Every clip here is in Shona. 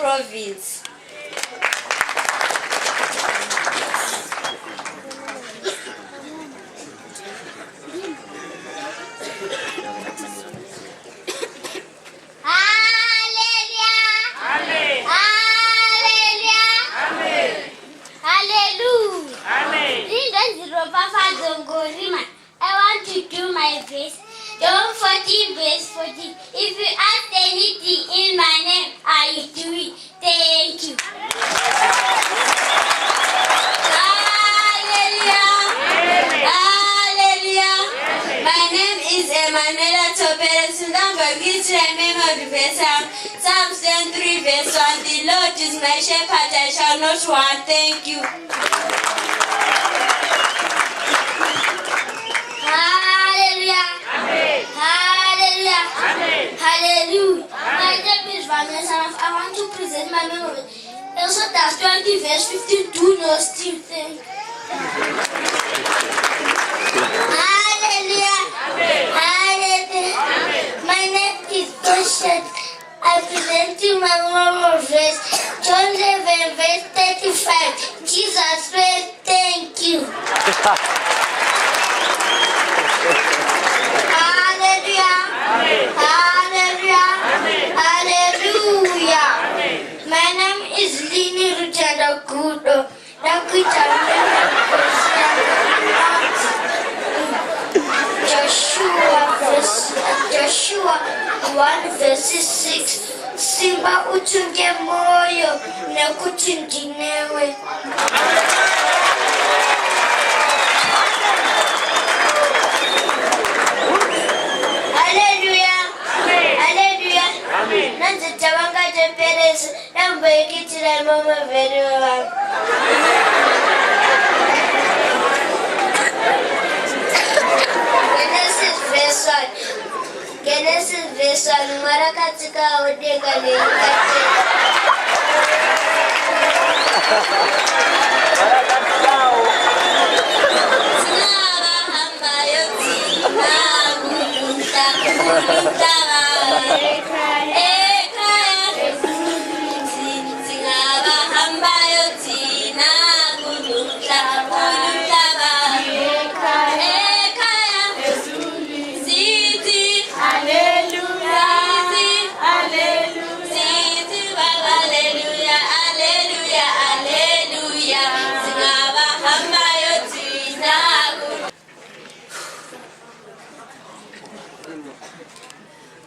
province. I want to do my best. John 14 verse 14. If you ask anything in my name, I will do it. Thank you. Hallelujah. Hallelujah. My name is Emanuela Topere Sundanga Gitra Memory Verse. Psalms 10:3 verse 1. The Lord is my shepherd, I shall not want. Thank you. Hallelujah. Amen. Hallelujah. Amen. Hallelujah. Amen. My name is Vanessa. I want to present my memory. Also, that's 20 verse 15. Do not steal. Thank you. Hallelujah. Amen. Hallelujah. Amen. My name is Boshet. I present you my memory verse. John 11 verse 35. Jesus said, thank you. Hallelujah. Amen. Hallelujah. Amen. Hallelujah. Amen. My name is Lini Rutanda Kudo. Joshua 1 verse 6. Simba uchunge moyo na kutinginewe. Nanze tabanga temperance nambo ikitira mama verewa. Genesis verse 1 mara katika odega leikate.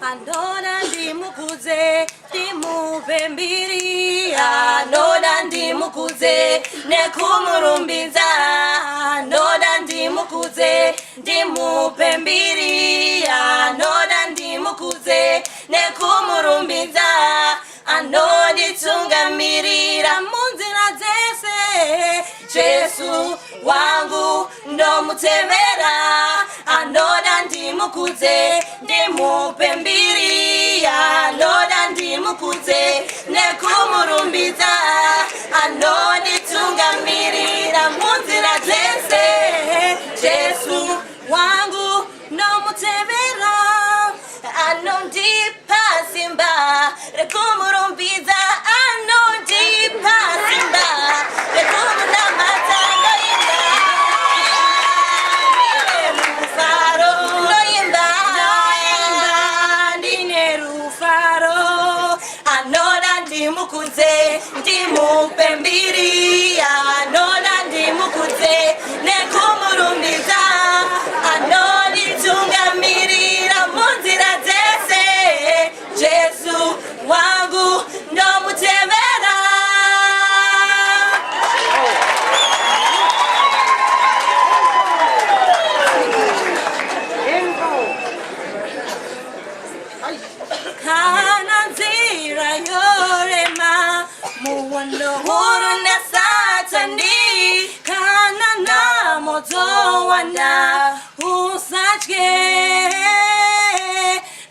Anona ndimukuze ndimupembiri, anona ndimukuze nekumurumbiza, anona ndimukuze ndimupembiri, anona ndimukuze nekumurumbiza, anonditungamirira munzira zese. Jesu wangu ndomutevera, anona ndimukuze ndimupembiri, anona ndimukuze nekumurumbiza, anonditungamirira munzira zese. Jesu wangu ndomutevera, anondipa simba rekumurumbiza, anondipa simba rekumurumbiza. Ndimukuze ndimupembiri, anona ndimukuze nekumurumbiza, anonditungamirira munzira zese. Jesu wangu ndomutevera. Kana nzira yorema muwando huru na satani, kana na moto wana usachke,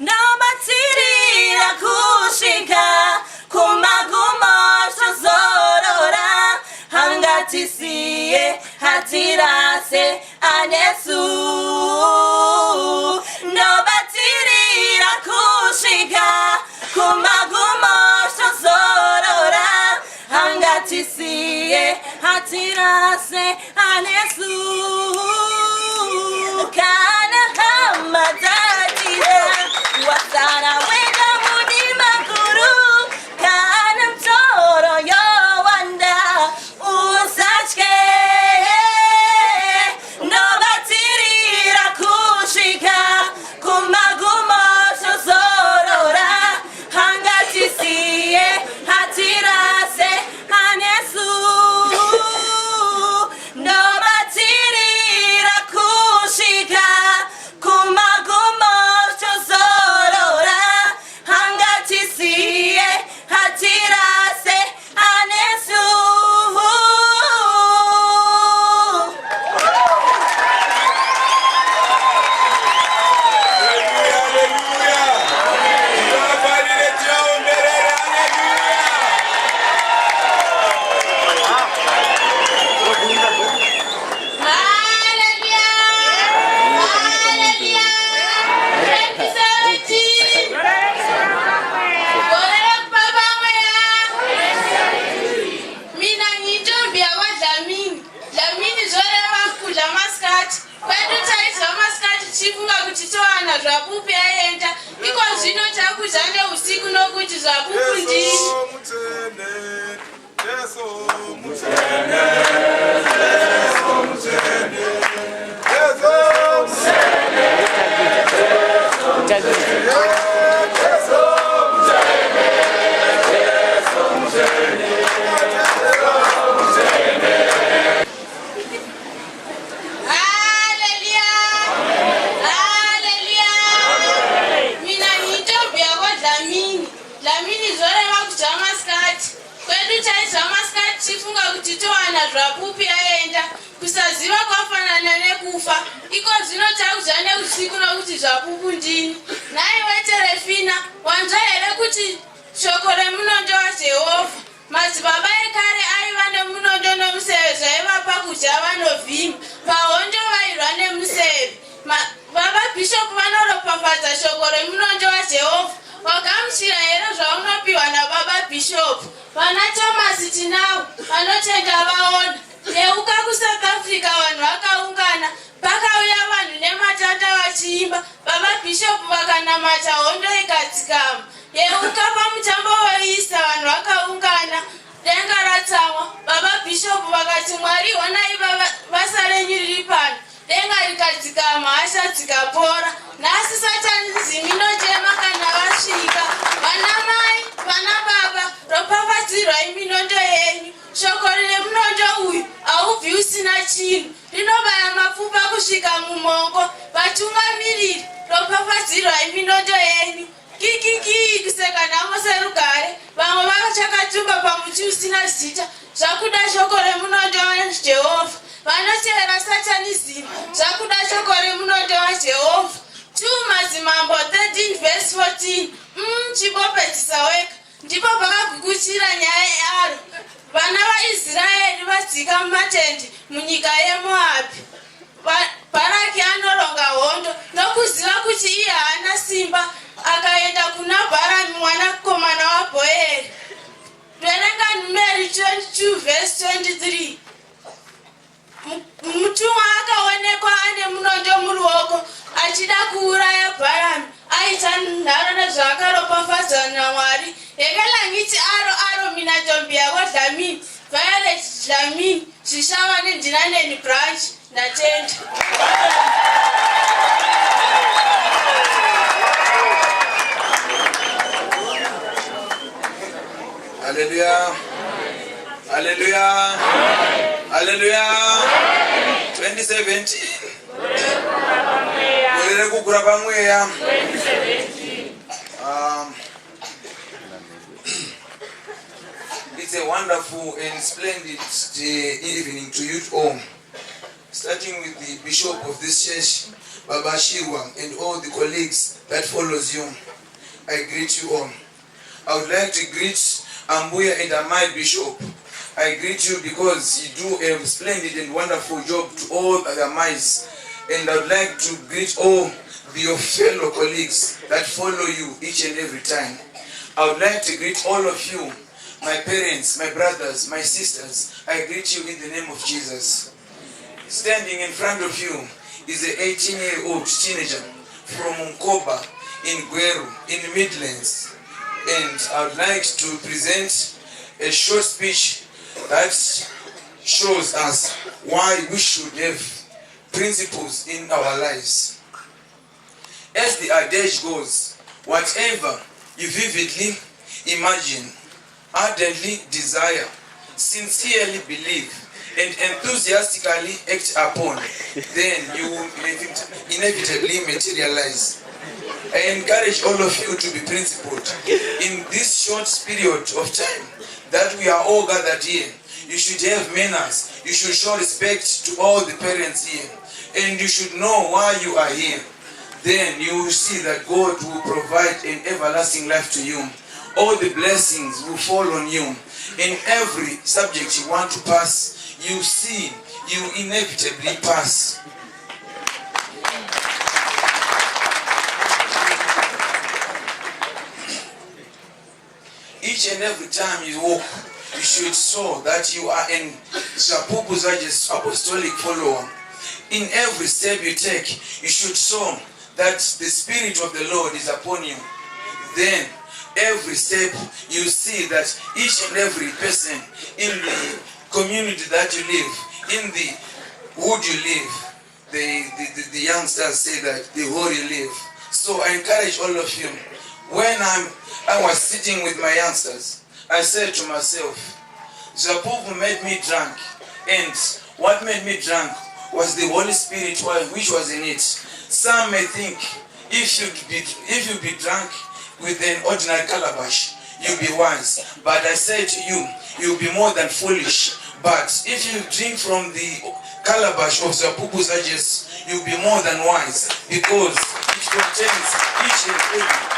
nabatirira kushika kumaguma shozorora, hangatisiye hatirase anesu, nabatirira kushika kumaguma shozorora, Zvapupu yaenda iko zvino takushanda usiku nokuti Zvapupu ndini. Chifunga kuti towana Zvapupu yaenda kusaziva kwafanana nekufa iko zvino takushanda usiku nokuti Zvapupu ndini. Naiwe Terefina, wanzwa here kuti shoko remunondo waJehovha madzibaba ekare aiva nemunondo nomuseve zvaivapa kudya vanovhima pahondo vairwa nemuseve. Baba Bhishopu vanoropafadza shoko remunondo waJehovha. Wagamuchira here zvaunopiwa naBaba Bhishopu. Vana Thomas tinavo vanotenda vaona. Yeuka kuSouth Africa vanhu vakaungana pakauya vanhu nematanda vachiimba. Baba Bhishopu vakanamata hondo ikadzikama. Yeuka pamutambo weIsta vanhu vakaungana denga ratsamwa. Baba Bhishopu vakati Mwari honai basa renyu riri pano. Denga rikadzikama hasha dzikapora. Nhasi Satani ziminochema kana vasvika. Vanamai, vanababa, ropafadzirwai minondo yenyu. Shoko remunondo uyu haubvi usina chinhu. Rinobaya mapfupa kusvika mumongo. Vatungamiriri, ropafadzirwai minondo yenyu. Kikiki kuseka nhamo serugare. Vamwe vachakatumba pamuti usina zita. Zvakuda shoko remunondo waJehovha. Vanotevera Satanism. Zvakuda shoko remunondo waJehovha. 2 Madzimambo 13:14. Chibopedzisa weka. Ndipo pakagukuchira nyaya yaro. Vana vaIsraeri vadzika mumatende munyika yeMoabhu. Bharaki anoronga hondo nokuziva kuti iye haana simba akaenda kuna Bharamu mwanakomana waBhoeri. Verenga Numeri 22:23. Mutumwa akaonekwa ane munondo muruoko achida kuuraya Bharamu. Aita nharo nezvaakaropafadza naMwari. Yekelangiti aro mina ndombi yako Dlamini. Violet Dlamini. Zvishava neNdinaneni branch. Ndatenda. Hallelujah. Hallelujah. Hallelujah. 2017. Kukura pamweya. It's a wonderful and splendid evening to you all. Starting with the bishop of this church, Baba Shirwa, and all the colleagues that follows you. I greet you all. I would like to greet Ambuya and Amai Bishop. I greet you because you do a splendid and wonderful job to all the Amais. And I would like to greet all your fellow colleagues that follow you each and every time. I would like to greet all of you, my parents, my brothers, my sisters. I greet you in the name of Jesus. Standing in front of you is an 18-year-old teenager from Mkoba in Gweru, in the Midlands. And I would like to present a short speech that shows us why we should have principles in our lives. As the adage goes, whatever you vividly imagine, ardently desire, sincerely believe, and enthusiastically act upon, then you will inevitably materialize. I encourage all of you to be principled. In this short period of time that we are all gathered here, you should have manners, you should show respect to all the parents here, and you should know why you are here. Then you will see that God will provide an everlasting life to you. All the blessings will fall on you. In every subject you want to pass, you see, you inevitably pass. Each and every time you walk, you should show that you are an Zvapupu ZvaJesu Apostolic follower. In every step you take, you should show that the Spirit of the Lord is upon you. Then, every step you see that each and every person in the community that you live, in the wood you live, the youngsters say that the hall you live. So I encourage all of you. When I was sitting with my youngsters, I said to myself, Zvapupu made me drunk, and what made me drunk was the Holy Spirit which was in it. Some may think if you be drunk with an ordinary calabash, you'll be wise. But I say to you, you'll be more than foolish. But if you drink from the calabash of Zvapupu ZvaJesu, you'll be more than wise, because it contains each and every.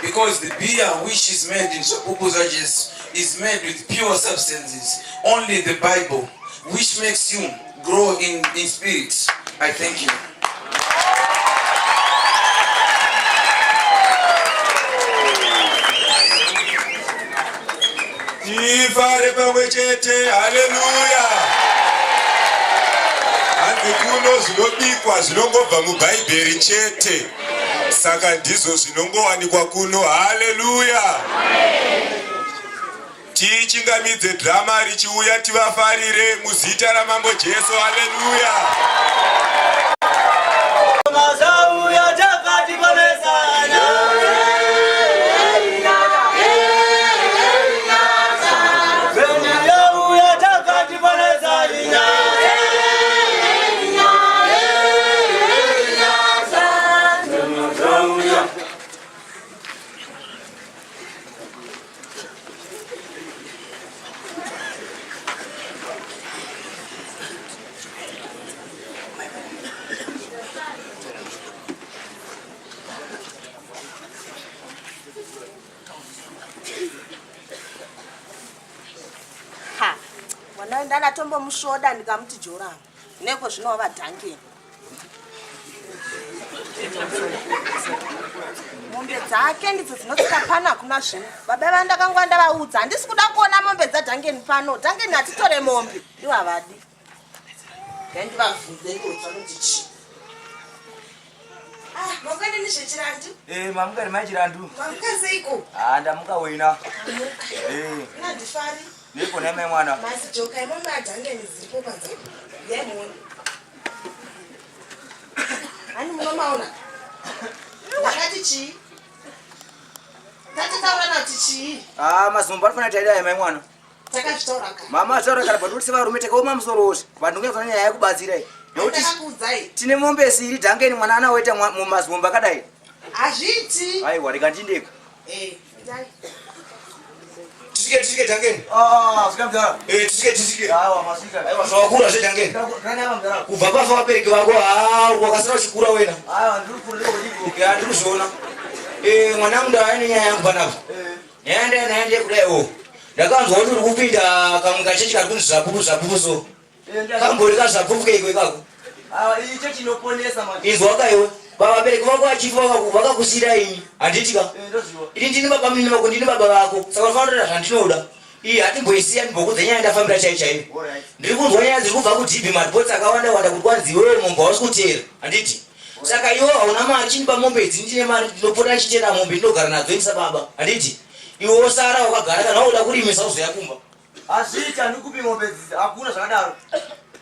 Because the beer which is made in Zvapupu ZvaJesu is made with pure substances. Only the Bible, which makes you grow in spirit. I thank you. Hallelujah. Handi kuno zvinobikwa zvinongobva muBhaibheri chete. Saka ndizvo zvinongowanikwa kuno. Hallelujah. Tichingamidze drama richiuya tivafarire muzita ramambo Jesu. Hallelujah. Ndana tombo mushoda ndikamuti Joram neko zvinova dhankeni mombe dzake ndidzo dzinotsika pana kuna zvino baba vandakangwa ndavaudza handisi kuda kuona mombe dzadhankeni pano. Dhankeni hatitore mombe ndiwo havadi ndandivabvunze ndotsvakuti chi makandi nizvechirandu mamukari machirandu mamukaseiko ndamukawina nadifari Niko neme mwana. Masijoka imombe adhangeni ziripo panze. Yemoni. Ani munomaona. Wakati chi? Tati taura nati chi? Mazumba arifana taida ya mwana. Takazvitora ka. Mama taura kana badu siva rume takauma musoroshi. Vanhu ngezvanya yaya kubatsira. Nokuti takakuzai. Tine mombe ziri dhangeni mwana anaoita mumazumba kadai. Azviti. Aiwa rikandindeka. Dai. Tisike dhangeni. Sikamdara. Tisike. Masika. Aiwa zvawakura zvedhangeni. Rana mdara. Kubva pafa vabereki vako wakasara uchikura wena. Ndikufundira kuti ndikuzviona. Mwana munda ane nyaya yangu panapo. Naende kudai ndakanzwa kuti uri kupinda kamukachechi kari kunzi Zvapupu so. Kambori kaZvapupu keiko ikako. Icho chinoponesa manje. Izwa kaiwe. Vabereki vako achifa vakakusira ini. Handitika. Ndoziwa. Ini ndini baba mimi vako ndini baba vako. Saka unofanira zvandinoda. hatimboisiya ndibhokodza nyaya ndafambira chaichaiyo. Ndiri kunzwa nyaya dziri kubva kudhibhi madhibhotsi akawanda wanda kuti kwanziwe mombe hausi kutera handiti. Saka iwo hauna mari chinipa mombe idzi ndine mari ndinopota chitera mombe ndinogara nadzo ndisababa handiti. Iwe wosara wakagara kana wauda kurimisa uzoyakumba. Azita ndikupi mombe idzi hakuna zvakadaro.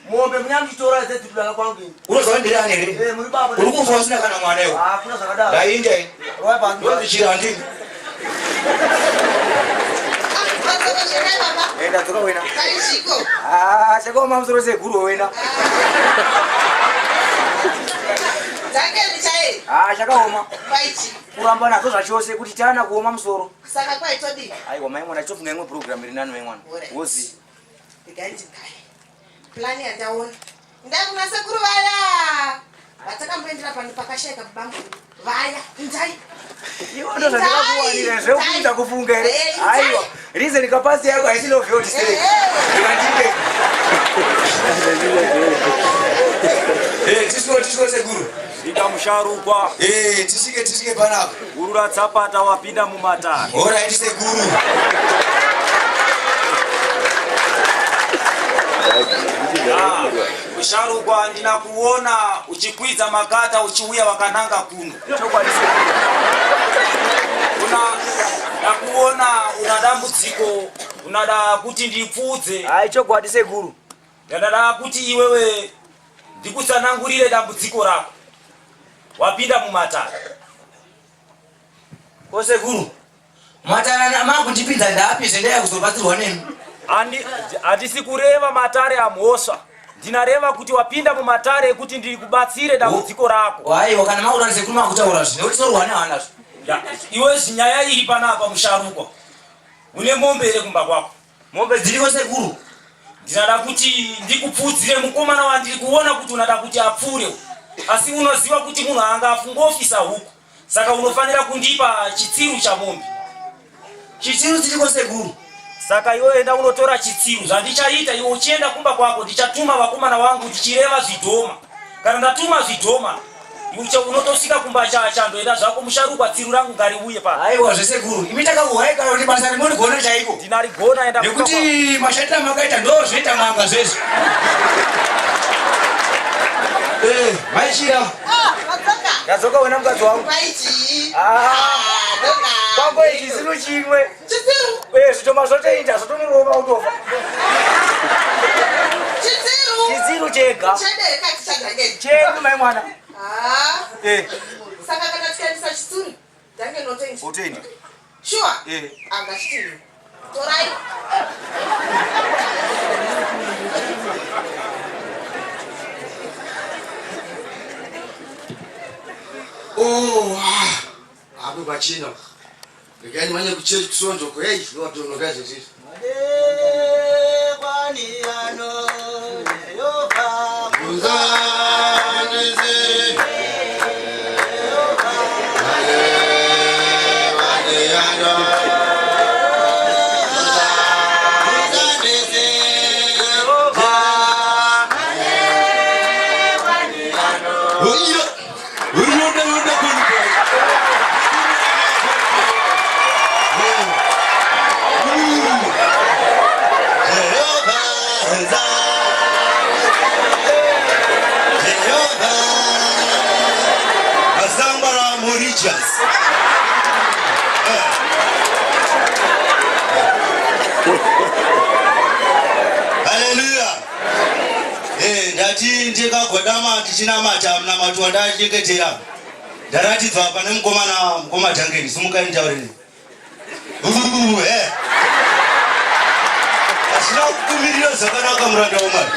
Mombe munyamchitora dzedzidulaka kwangu. Unozva ndiri ane here? Muri baba. Uri kufa usina kana mwana iwe. Hakuna zvakadaro. Ndainda ine. Ndozichira ndini. Enda toka wena. Kaishiko. Chako mamsoro seguru wena. Dzange ndichaye. Chakaoma. Paiti. Kuramba nazo zvachose kuti tana kuoma musoro. Saka kwaitodi. Aiwa mai mwana chofunga imwe program iri nani mai mwana. Wozi. Ndiganji kai. Plani yandaona. Ndakuna sekuru vaya. Vatakamboendera pano pakashayika bambo. Vaya, inzai. Iwo ndo zvandakakuwanira zvekuita kufunga here. Aiwa. Reason capacity yako haisino vyo display. Ndikandike. Tisiko seguru. Ikamusharukwa. Tisike panapa. Guru ratsapata wapinda mumatare. Alright seguru. Musharukwa ndinakuona uchikwidza makata uchiuya wakananga kuno. Nakuona una dambudziko unada kuti ndipfudze. Chokwadi seguru. Ndada kuti iwewe ndikutsanangurire dambudziko rako. Wapinda mumatare. Ko seguru. Matara mangu ndipinda ndapi ndaya kuzobatsirwa nemi. Handisi kureva matare amhosva. Ndinareva kuti wapinda mumatare kuti ndikubatsire dambudziko rako. Aiwa kana maura sekuru makutaura zvino utorwa nehana. Iwe zinyaya iri panapa musharukwa. Une mombe ere kumba kwako. Mombe dziriko sekuru. Ndinada kuti ndikupfudzire mukomana wandiri kuona kuti unada kuti apfure. Asi unoziva kuti munhu anga afungofisa huku. Saka unofanira kundipa chitsiru cha mombe. Chitsiru dziriko sekuru. Saka iwe enda unotora chitsiru. Zvandichaita iwe uchienda kumba kwako ndichatuma vakomana wangu ndichireva zvidhoma. Kana ndatuma zvidhoma unotosika kumba chandoenda zvako musharukwa tsiru rangu ngariuye pa. Aiwa zvesekuru. Imi takakuwaika kuti basa rimwe rigona chaiko. Ndinarigona enda kumba. Nekuti mashatira makaita ndo zvoita mwanga zvese. Maishira. Wadzoka. Yadzoka wena mukadzi wangu. Paiti. Doka. Kwambo ichi zino chimwe. Chitsiru. Zvitoma zvotoita zvotomurova utofa. Chitsiru. Chitsiru chega. Chede kati chadangeni. Chedu mai mwana. Saka kana tikaendesa chitsuru. Dange notengi. Utendi. Sure. Angachitini. Torai. Apo pachina. Ndikani manye kuchechi kusonjoko. Hey, ndotonoka zvizvi. Kwani ano Yehova Muzandize. Hallelujah. Ndati ndikagwadama tichinamata mnamatu wandachengetera. Ndaratidzwa pane mukoma dhangeni simukai nditaureni. Asina kukumirira zvakanaka muranda wamwari.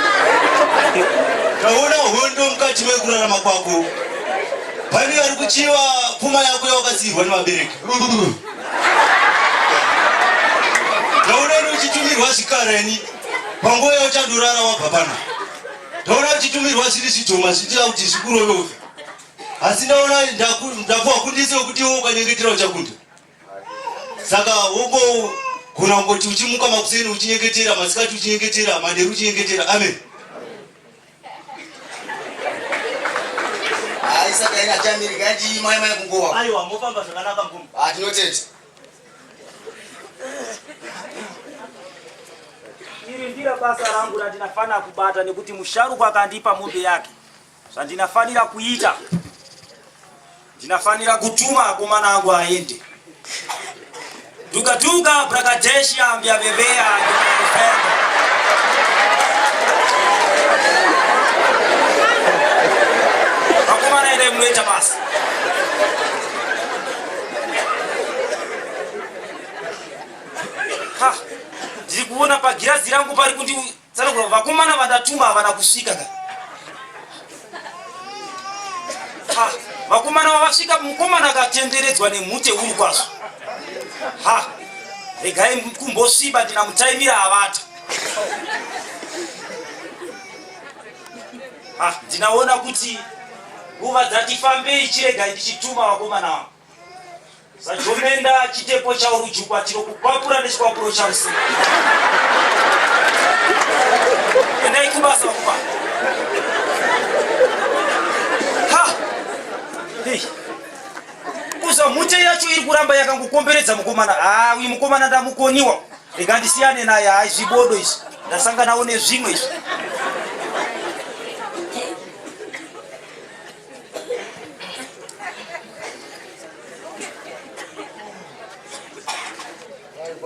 Taona hondo mukati mekurarama kwako. Pani ari kuchiva pfuma yako yawakasirwa nemabereki. Taona uchitumirwa zvikarani panguva yauchandorara wabva pano. Taona uchitumirwa zviri zvidhoma zvichira kuti zvikurove. Asi ndaona ndapuwa kundise wekuti iwe ukanyengetera uchakunda. Saka wongo gona kungoti uchimuka makuseni uchinyengetera, masikati uchinyengetera, manheru uchinyengetera. Amen. Saka ina chamiri gati mai kungowa. Aiwa mofamba zvakanaka ngombe. Tinotete. ndazindikira basa rangu randinafana kubata nekuti musharuka akandipa mombe yake. Zvandinafanira kuita. Ndinafanira kutuma akomana angu aende. Duka Brakadeshi ambia bebea ndinafenda. Akomana ende mleta basi. Ha, ndiri kuona pagirazi rangu pari kuti tsarukura vakomana vandatuma havana kusvika ka. Ha, vakomana vavasvika mukomana akatenderedzwa nemhute uri kwazvo. Ha, regai kumbosviba ndinamutaimira havata. Ha, ndinaona kuti nguva dzatifambei chiregai ndichituma vakomana vangu. Sajomenda chitepo cha urujukwa tinokupapura nechikwapuro cha usiku. Endai kubasa vakomana. Ha! Hey. Kuza mute yacho iri kuramba yakangokomberedza mukomana. Uyu mukomana ndamukoniwa. Rekandisiyane naye zvibodo izvi. Ndasanga nawo nezvimwe izvi.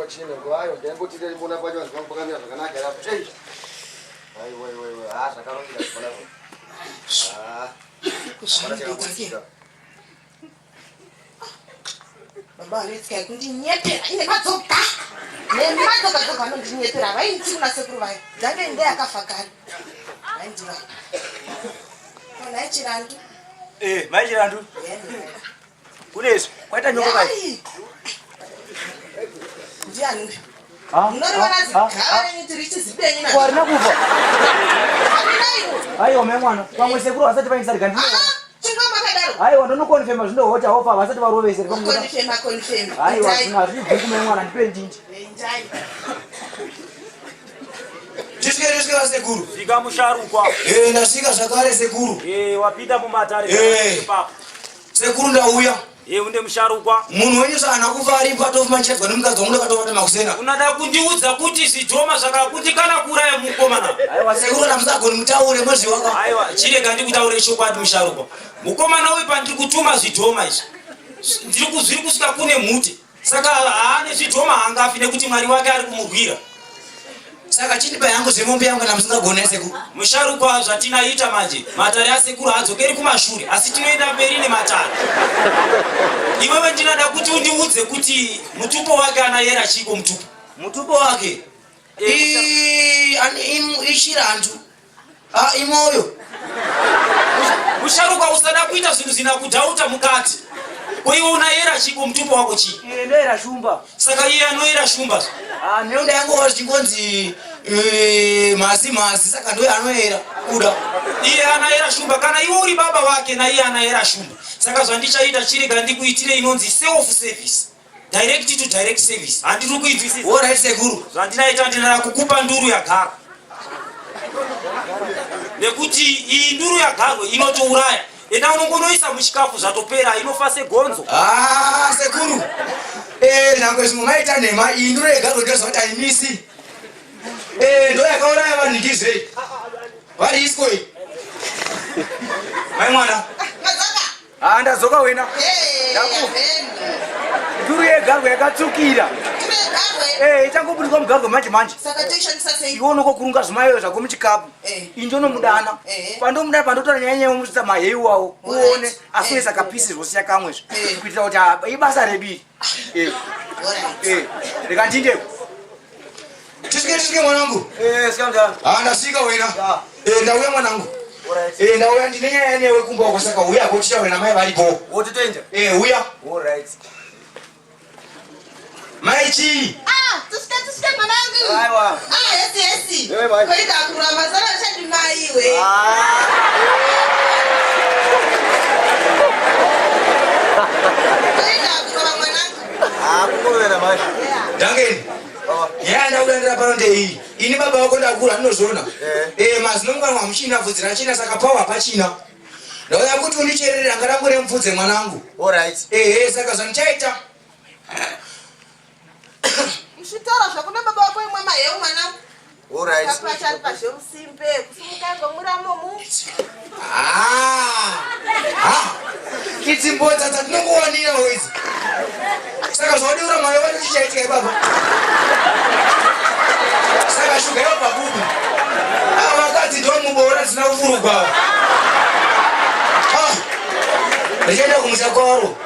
Chino kwayo ndengoti tiri mbona pacho zvakambokamira zvakanaka era kuchenja wai zvakarongera zvona kusvika baba let's kundinyepera ine madzoka nemadzoka anondinyepera vaiti kuna sekuru vai dzange nde akafakari vaindira chirandu mai chirandu kunezvo kwaita nyoko kai ndiani unorivana zigara nitirichizipenyi na warina kufa aiwa memwana pamwe sekuru vasati vaindisarika ndino aiwa ndonokonfema zvindohota ofa vasati varovesere aiwa hazvibvuku memwana ndipe ndindi Tisike sekuru. Fika musharukwa. Nasika zvakare sekuru. Wapita mumatare papo. Sekuru ndauya. Unde musharukwa. Munhu wenyu sana kufa ari patofu manchedzwa nemukadzi wangu ndakatobata makusena. Unada kundiudza kuti zidhoma zvakakuti kana kuraya mukomana. Aiwa sekuru namuzagoni mutaure mozvi waka. Aiwa chirega ndikutaure chokwadi musharukwa. Mukomana uyu pandiri kutuma zidhoma izvi. Ndiri kusvika kune mhute. Saka haane zidhoma hangafi nekuti mwari wake ari kumurwira. Saka chitipa yangu zvemombe yangu kana musingagone sekuru. Musharukwa zvatinaita manje. Matare asekuru hadzokeri kumashure asi tinoenda mberi nematare. Iwewe ndinada kuti undiudze kuti mutupo wake anayera chiko mutupo. Mutupo wake ishirandu. Imoyo. Musharukwa usada kuita zvinhu zvinakudhauta mukati. Koiwe unayera chiko mutupo wako chi? Ndoyera shumba. Saka iye anoyera shumba. Nenda yangu chingonzi masi saka ndoye anoyera kuda. Iye anayera shumba kana iwe uri baba wake na iye anayera shumba. Saka zvandichaita chirega ndikuitire inonzi self service. Direct to direct service. Handiri kuibvisisa. Alright sekuru. Zvandinaita ndinara kukupa nduru yagaro. Nekuti iyi nduru yagaro inotouraya. Ena unongonoisa muchikafu zvatopera inofa segonzo. Sekuru. Nangwe zvimwe maita nhema iyi nduru yagaro ndozvati haimisi. Ndo yakauraya vanhu ndizve. Vari iskoi. Mai mwana. Ndazoka wena. Nduru yegarwe yakatsukira. Ichangoburikwa mugarwe manje. Iwe unokokurunga zvimayo zvako muchikapu. Indonomudana. Pandomuda pandotora nyanya mutsitsa mahei wawo. Uone asuisa kapisi zvosiya kamwe. Kuitira kuti ibasa rebiri. Rekandinde. Tisike mwanangu. Sikamda. Ndasika wena. Ndauya mwanangu. Ndauya ndine nyaya newe kumba wako saka uya kochita wena mai varipo. Wotitenja. Uya. Alright. Maichi. Tusike mwanangu. Aiwa. Yes. Wewe mai. Koita kurama sana shadi maiwe. Koita kurama mwanangu. Kukovera mai. Dangeni. Ndauya pano ndei. Ini baba wako ndakura ndinozona. Mazino mukana wamuchina bvunzira china saka pawa pachina. Ndauya kuti undicherere angadangure mubvunze mwanangu. Alright. Saka zvanichaita. Mshitara zvakuna baba wako imwe maheu mwanangu. Alright. Kapasha pasho simpe kusumuka ngomuramo mu. Kiti mbota tatinongowanira hoizi. Saka zvaudira mwana wani chichaitika baba. Saka shuga yopa bubu. Vakadzi ndomubora zina kufurugwa. Ndichenda kumusha kwaro.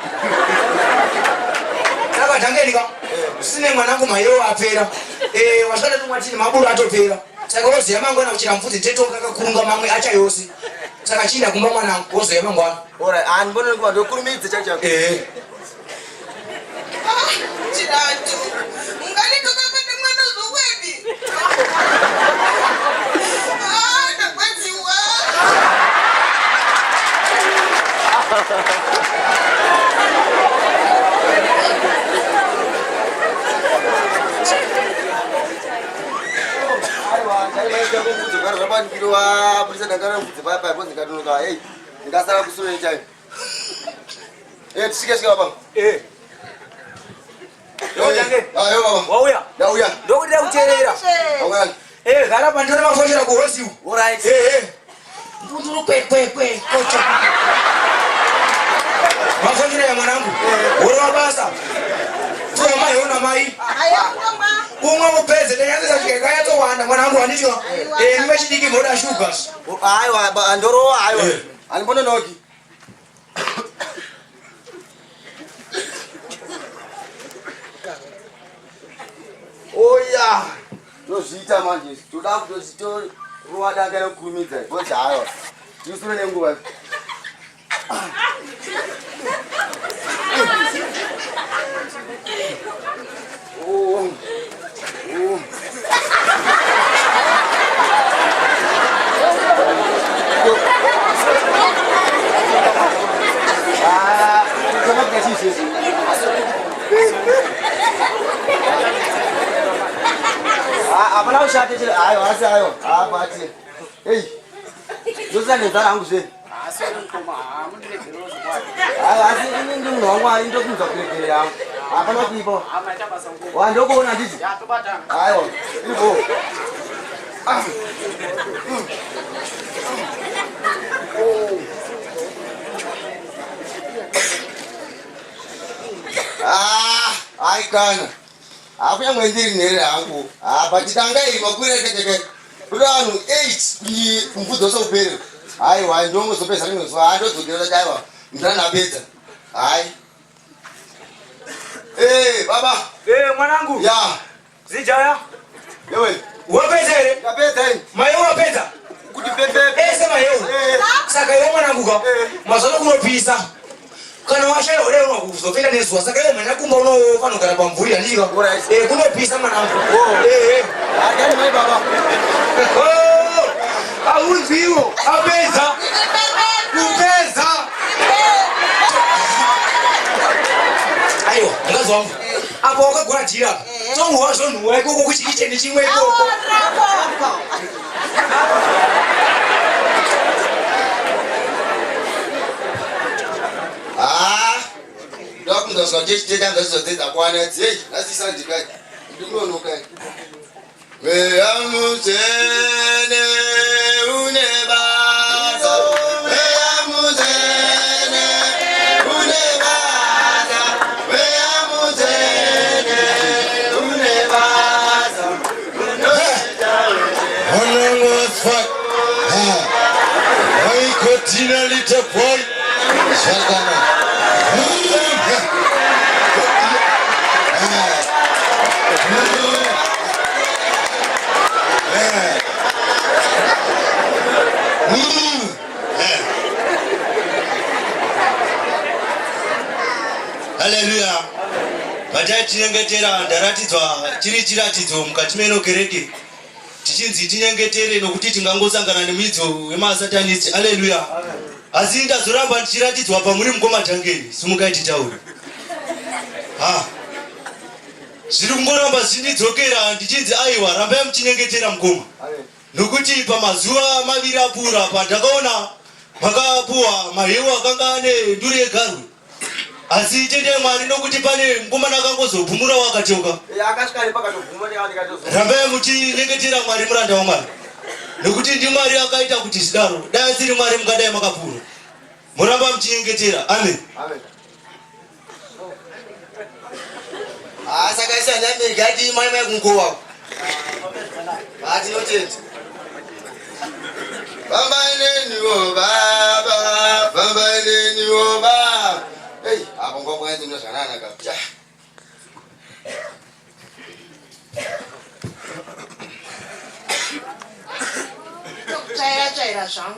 Saka tangenika. Sine mwanangu mayo apera. Wasvada tumwatini maburu atopera. Saka woziya mangwana kuchira mvudzi tetoka kakurunga mamwe acha yose. Saka chinda kumba mwanangu woziya mangwana. Alright, anibona kuba ndokurumidze chacha. Chiratu. Ungani kakapende mwana zokwebi. Nakwadziwa. Wauya. Ndokuda kuterera. Gara pandora mafoshera kuhosi. Alright. Nduturu kwe kocha. Mafoshera ya mwanangu. Uri basa. Tuwa mai ona mai. Kumwa mupeze nyanza chikaya to wanda mwanangu andishwa. Nimeshidiki moda sugars. Aiwa ndoro aiwa. Anibona noki. Oya. Ndozita manje. Toda kutozito ruwada ngana kurumidza. Bocha aiwa. Yusure nenguva. Apana ushate chile ayo asi ayo apati hey ndozane nzara nguzve asi nkoma amundire zerozo kwa ayo asi ndi ngongwa into kunza kurekere yangu apana kuipo amaita basango wandokuona nditi yatobata ayo ipo ai kana akuya mwendiri nere hangu patitanga iri makwira keteke kuranu 8 kumvudza sopere ai wa ndongo sopesa rimwe zuva andodzokera chaiwa ndana pedza ai baba mwanangu ya zijaya yewe Wapedza ere? Ndapedza ini. Mai wapedza? Kuti pepe. Sema yeu. Saka yeu mwanangu ka. Mazono kunopisa. Kana washaya ule unokuzopenda nezuwa saka yeu mwana kumba unofana kugara pamvuri andika. Kunopisa mwanangu. Adani mai baba. Aunziwo. Apedza. Kupedza. Ayo, ngazi wangu. Apo wakagura jira. Tongo wazo nuwe koko kuchikicheni chimwe koko. Ndokundo sojeje ngazozedza kwana hey nasisa ndikaje ndinonoka Veamuzene unebaza Veamuzene unebaza Veamuzene unebaza Onongosfa Oikotina little boy Shagana Hallelujah. Baada tinyengetera ndaratidzwa chiri chiratidzo mukati meno kereke. Tichinzi tinyengetere nokuti tingangosangana nemidzo wemasatanisti. Hallelujah. Asi ndazoramba ndichiratidzwa pamuri mukoma tangeni simukaiti tauri. Zviri kungoramba zvindidzokera ndichinzi aiwa rambai muchinyengetera mukoma. Nokuti pamazuva maviri apfuura pandakaona makapuwa mahewu akanga ane nduru yegarwe. asi tende Mwari nokuti pane mukomana akangozobvumura wakachoka. Rambai muchinyengetera Mwari muranda waMwari. Nokuti ndi Mwari akaita kuti zvidaro. Dai siri Mwari mungadai makapura. Muramba muchinyengetera. Amen. Amen. Saka isa nyame gadi mai kunkowa. Notete. Bambaineni wo baba, bambaineni wo baba. Hey, apa ngomong aja nih sana nak kerja. Caira sang.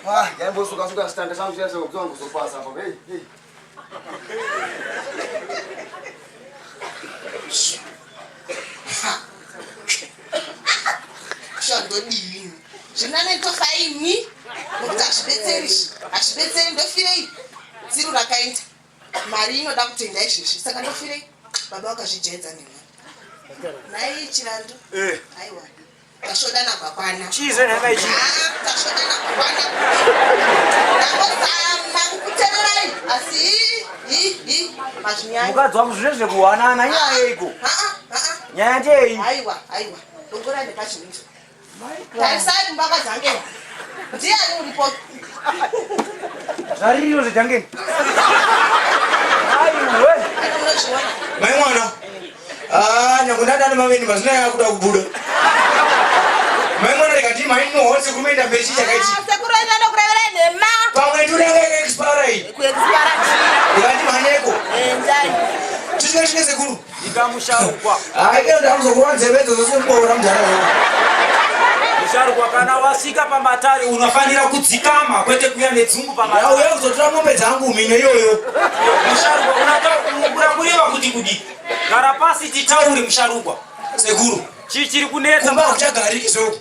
Wah, jangan bos suka stand sama saya sebab bos pas apa, hey. Shondo dili. Sinane to faimi. Mutta asibetseri ndofirei. Ziri rakaita. Mari inoda kutenga izvezvi. Saka ndofirei. Baba wakazvijedza nini. Nai chirando. Aiwa. Tashoda na bakwana. Chize na mai chi. Tashoda na bakwana. Ndakosama kutererai. Asi mazvinyanya. Mukadzi wangu zvezve kuwanana nyaya iko. Nyaya ndei. Aiwa. Dongora nepachimiro. Tarisai mbaka dzange. Ndiani uripo? Zariyo zitangeni. Aiwe. Mai mwana. Nyakundada na maveni mazina yakuda kubuda. Mai mwana rekati mai no hose kumenda mberi chakaiti. Sekuraenda nokurevera nema. Pamwe tunenge expire. Kuexpire. Rekati manyeko. Ndani. Tushike sekuru. Ikamusharukwa. Aike ndamuzokuwa nzebedzo zosembora mjana. Musharukwa kana wasika pamatari unafanira kudzikama kwete kuya nedzungu pamatari. Yauya kuzotora mombe dzangu mine yoyo. Musharukwa unataka kureva kuti kudi. Gara pasi titauri musharukwa. Sekuru. Chichiri kunetsa kumba kuchagariki so.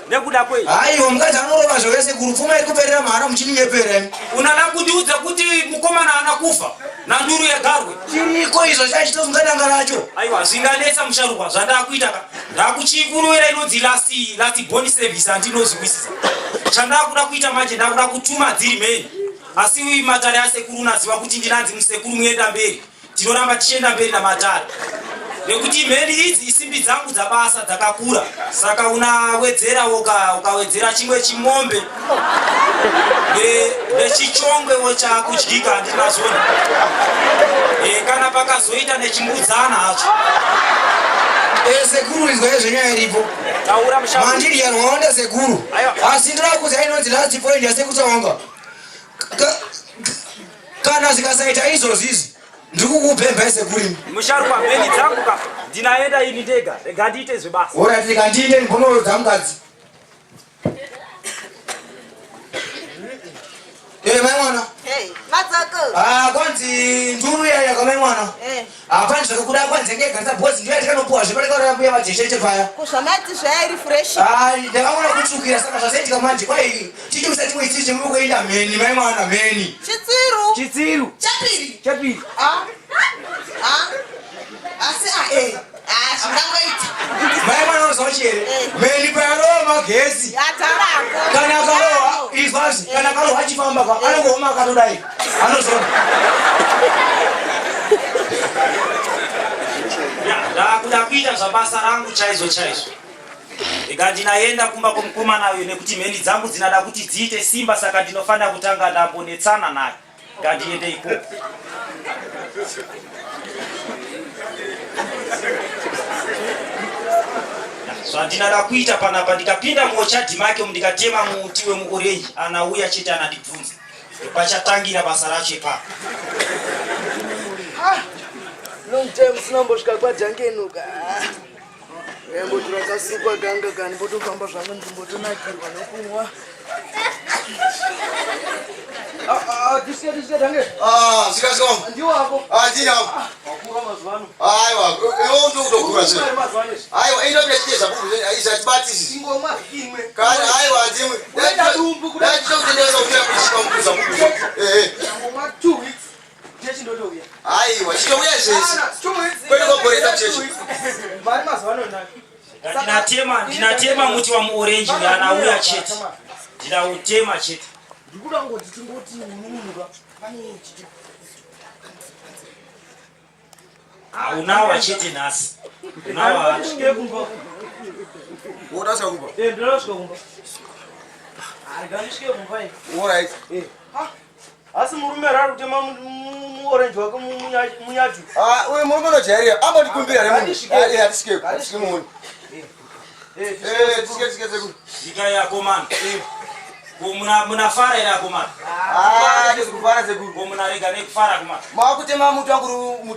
Nekuda kwei. Aiwa mukadzi anorova zvowe sekuru pfuma ikuperera mhara muchinyepera. Unada kundiudza kuti mukomana anakufa nanduru yegarwe. Chiriko izvo chachitozungadanga nacho. Aiwa zvinganetsa musharukwa zvandakuita ndakuchikuruvira inonzi last bond service andinozwisisa. Chandakuda kuita manje ndakuda kutuma dziri meni. Asi uyu matare asekuru unaziva kuti ndinanzi musekuru muenda mberi. Tinoramba tichienda mberi namatare. Nekuti meni idzi isimbi dzangu dzabasa dzakakura. Saka unawedzera ukawedzera chimwe chimombe. Nechichongwe chakudyika andinazona. Kana pakazoita nechimbudzana hacho. Sekuru izwa zvenyaya iripo. Taura musharukwa. Mandiri yarwanda sekuru. Asi ndirakuza inonzi last point yasekutawanga. Kana zikasaita izvozvizi ndikukupemba sekuru. Musharukwa meni dzangu ndinaenda ini ndega. Rega ndiite zvebasa. Ora tikandinde mbono dzamukadzi. Mai mwana. Madzako. Kwanzi nduru yaya kamai mwana. Apana zvakakuda kwanzi ngegasa boss ndiye tikanopuwa zveparekara kuya majeshe paya. Kusamati zvaya refresh. Ndakaona kutsukira saka zvasaitika manje kwai tichiusa chimwe chichi mukuenda meni mai mwana meni. Chitsiru. Chapiri. Asi zvingangoita. Mai mwana unozochera. Meni payarova magezi. Yatarako. Kana akarowa izvazi kana akarowa achifamba pa anongoma akatodai. Anozona. Ndakuda kuita zvabasa rangu chaizvo. Ega ndinaenda kumba kwomukomana uyu nekuti mheni dzangu dzinada kuti dziite simba saka ndinofanira kutanga ndambonetsana naye. Ngandiende ikoko. Zvandinada kuita panapa ndikapinda muchadhi make ndikatema muti wemuorenji anauya chete anandibvunza. Pachatangira basa racho ipapo. Long time sinombosvika kwajangenuka. Embo turakasukwa ganga kani mbotofamba zvangu ndimbotonakirwa nokumwa. Tisiye dange. Zikazoma. Ndiwo hapo. Ndinapo. Wakura mazwano. Aiwa, iwo ndokutokura se. Aiwa, ino byachiteza bubu izatibatisi. Singoma imwe. Kana aiwa ndimwe. Kuenda dumbu kuda. Ndachitokutendeza kuya kushika mkuza mkuza. Ngoma 2 weeks. Jeshi ndo ndoya. Aiwa, chitouya zese. Kwenda koboreza chechi. Mari mazwano naki. Ndinatema muti wa muorenji anauya chete. Ndinautema chete. ndikuda ngoti tingoti mununuka pane chichi unawa chete nasi unawa ndinge kumba Wodasa kumba. ndinasvika kumba ariganishike kumba All right. asi murume rari kutema muorenji wake munyatu Uye muri munojairira. Amba ndikumbira remunhu. Atishike. Atishike munhu. Tishike seku. ndika yako man munafara ere yako man Ndikufara seku. ko munarega nekufara kuma Makutema mutu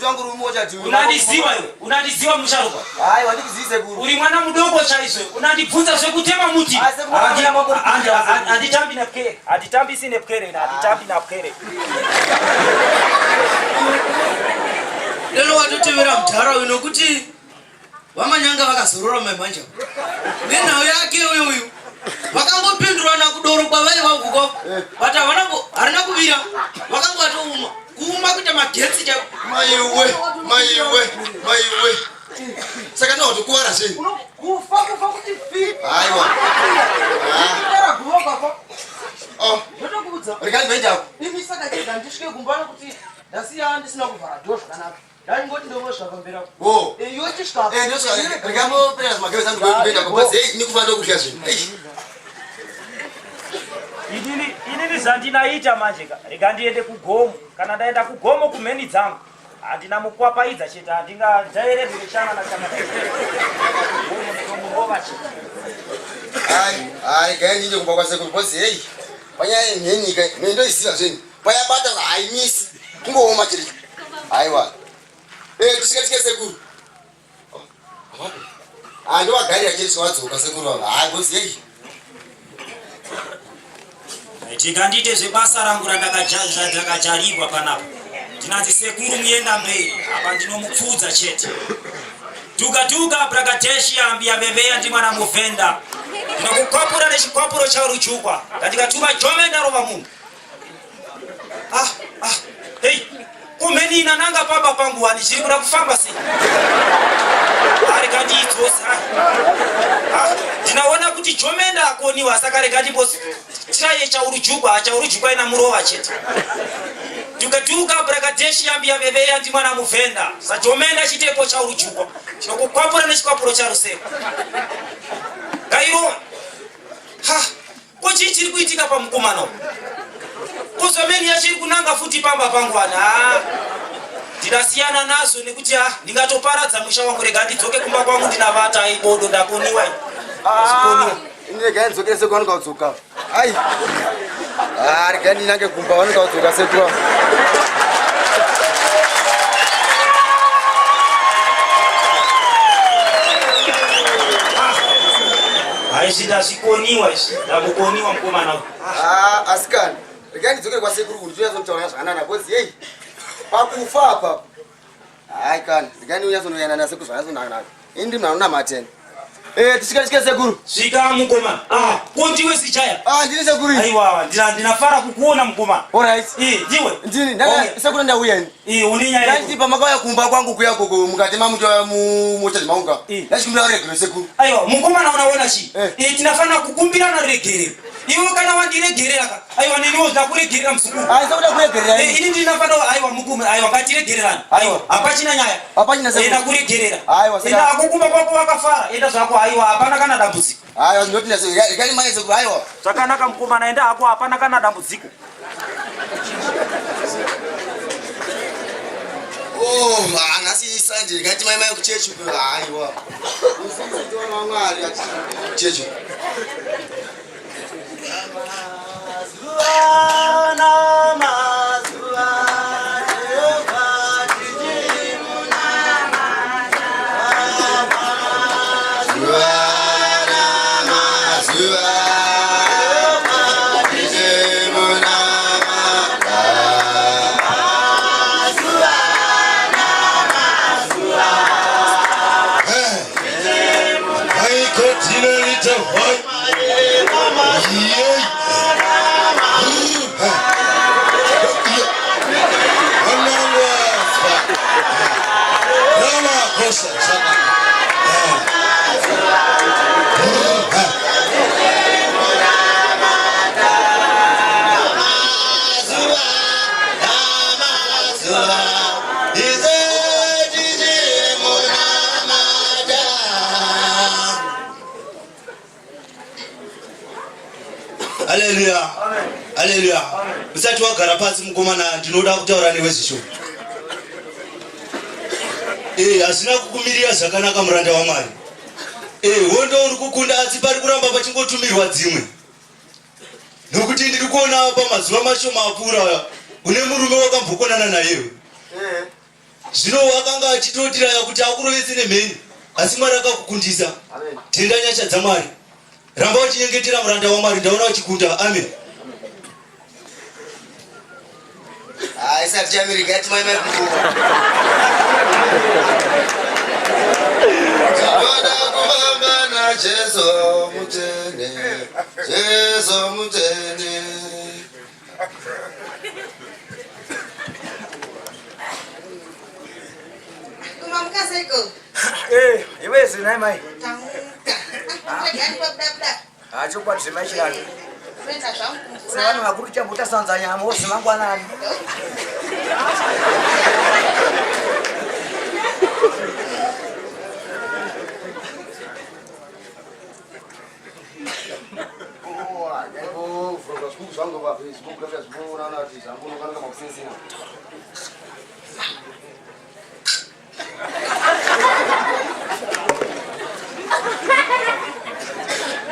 wangu rumoja tu. unandiziva iwe unandiziva musharuka Hayi wandikuziva seku. uri mwana mudoko chaizve unandibvunza zvekutema muti handitambi nepwere handitambisi nepwere handitambi napwere lelo watotevera mudhara uyu nokuti vamanyanga vakazorora mamanja nenhau yake uyu vakangopindurana kudoro kwavai vaguko but harina kuvira vakangatouma kuuma kuita magetsi cha Maiwe. Saka ndawatokuvara sei? kufa kuti fi Aiwa. ndaraguvokafa Ndotokudza. Rikani bendako. imi saka chega ndisvike kumbana kuti ndasiya ndisina kuvhara dho zvakanaka ndaingoti ndomozvakambera iwe chisvika Ndosvika. Rikamopera magezi angu ndobendako. Basi nikufana ndokudya zvinhu. inini zvandinaita manje rega ndiende kugomo kana ndaenda kugomo kumheni dzangu handina mukwapaidza chete handingajairezvechana nachanaomurova chete Hai, gai ninje kumba kwasekuru. Basi hey. Panyaya yenyenyika. Ndoiziva zvenyu. Payabata haimisi. Kungooma chiri. Aiwa. Tishike sekuru. Ndowagari achiri wadzoka sekuru ava. Hai, bosi hey. tikandiite zvebasa rangu randakajarirwa panapa ndinanzi sekuru muenda mberi apa ndinomupfudza chete tuka brakadeshi ambia veveya ndi mwana muvhenda ndinokukwapura nechikwapuro charuchukwa ndandikatuma jome ndarova munhu hei kumheni ina nanga pamba pangu wani chiri kuda kufamba sei rega ndiidzosa ndinaona kuti jomenda akoniwa saka rega ndimbotiraye chaurujugwa ina murova chete tuka brakadeshi yambia veveya ndi mwana muvhenda sajomenda chitepo chaurujugwa chinokukwapura nechikwapuro charuseko gairova ko chii chiri kuitika pamukomana kozomeni yachiri kunanga futi pamba pangu ana ndinasiyana nazo nekuti ndingatoparadza musha wangu rega ndidzoke kumba kwangu ndinavata ibodo ndakoniwa Rega ndidzokere seku vanonga kudzoka. Hai. Rega ndinange kumba vanonga kudzoka seku. haisi ndazvikoniwa isi ndamukoniwa mukomana Asikani. Rega ndidzokere kwasekuru kuti tinyatsotaura zvakanaka. Bosi hey. Pakufa apa. Hai kani. Rega ndiunyatsonoyana nasekuru zvakanaka. Indi mwana unamateni. Tishike sekuru. svika mukomana kondiwe sichaya Ndini sekuru. aiwa ndinafara kukuona mukomana All right. ndiwe Ndini sekuru ndauya ini. uninyaya Ndaipa makauya kumba kwangu kuya koko mukati mamuta muchadzimaunga. Ndachikumbira regero sekuru. aiwa mukomana unaona chii tinafana kukumbirana regerero iwe kana wandiregerera aiwa neniwo ndakuregerera musukuru Sekuda kuregerera ini. ini ndinafana aiwa mukume aiwa ngatiregererana aiwa hapachina nyaya Hapachina sekuru. ndakuregerera Aiwa enda akukumba kwako wakafara enda zvako aiwa hapana kana dambudziko Aiwa ndinotinda sekuru. Rega ndimanye sekuru aiwa. zvakanaka mukomana enda hako hapana kana dambudziko Nhasi sanje ngati mai kuchechu. Aiwa. Usizitoona Mwari ati chechu. Continue to Haleluya. Haleluya. Usati wagara pasi mukomana ndinoda kutaura newe zvisho. Asina kukumirira zvakanaka muranda waMwari. Wondo uri kukunda asi pari kuramba pachingotumirwa dzimwe. Nokuti ndiri kuona pamazuva mashoma apfuura une murume wakambokonana naye. Zvino wakanga achitotiraya kuti akurovese nemheni asi Mwari akakukundisa. Tenda nyasha dzaMwari. Ramba uchinyengetera muranda waMwari ndaona uchikunda. Amen. Isati chamirika yatimai kukuba. Tinoda kuhamba na Jesu mutende. Jesu mutende. Kumamkaseko. Iwe zina mai. Tamuka. Ngani babda. Acho kwa zima chilalo. Kwenda zvangu. Sasa makuru chambuta sanza nyama osima ngwanani.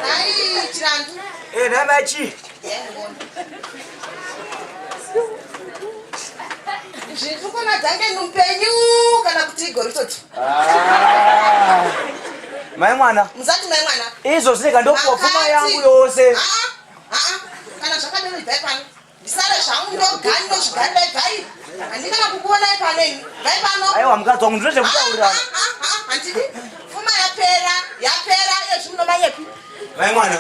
Ai, chirandu. Na machi. Zvikona dzange numpenyu kana kuti goritoto. Mai mwana. Muzati mai mwana. Izo zvineka ndopofuma yangu yose. Kana zvakadero ibva pano. Ndisare zvangu ndoganda zviganda ibva. Handina kukuona ipaneni. Vai pano. Aiwa mukadzi wangu ndinoje kutaurirana. Handidi. Fuma yapera ezvino manyepi. Mai mwana.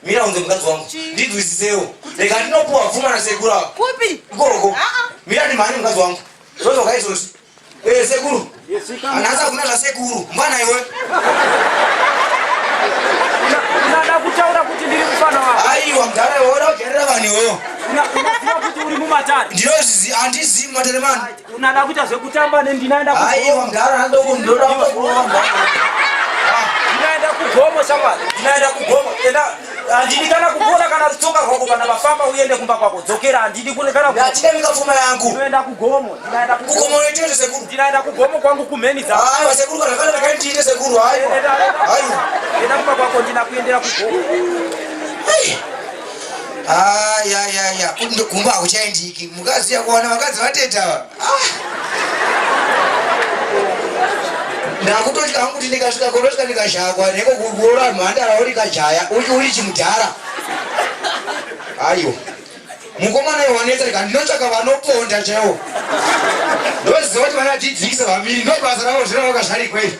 Mira unze mukadzi wangu. Ndinzwisisewo. Rega ndinopuwa pfuma nasekuru ako. Kupi? Ikoko. Mira ndimhani mukadzi wangu. Zvozoka izvozvi. Sekuru. Anasa kuna zvasekuru. Mwana iwe. Unada kutaura kuti ndiri mufana wako. Aiwa mudhara iwe unoda kugerera vanhu iweyo. Unaziva kuti uri mumatare. Ndinozviziva handizivi mumatare mani. Unada kuita zvekutamba ndinaenda kugomo. Aiwa mudhara handoko ndoda kugomo. Ndinaenda kugomo shamwari. Ndinaenda kugomo. Handidi kana kugona kana tsoka kwako kana mafamba uende kumba kwako. Dzokera handidi kune kana kugomo. Ndachidemika pfuma yangu. Ndinoenda kugomo. Ndinaenda kugomo. Kugomo unoitende sekuru. Ndinaenda kugomo kwangu kumheni dzako. Aiwa sekuru kana kana ndakaitinde sekuru. Aiwa. Aiwa. Ndinaenda kumba kwako ndinakuendera kugomo. Ya. Kumba akuchaindiki. Mukazi yakuona vakadzi vatetawa. Ndakutoti kangu kuti ndikasvika korosvika ndikashakwa neko kuroora mhandara uri kajaya uri chimudhara. Aiwa. Mukomana iwanetsa rika ndinotsvaka vanoponda chaiwo. Ndoziva kuti vanadhidhikisa vamiri ndobasa ravo zvino vakazvarikwa izvi.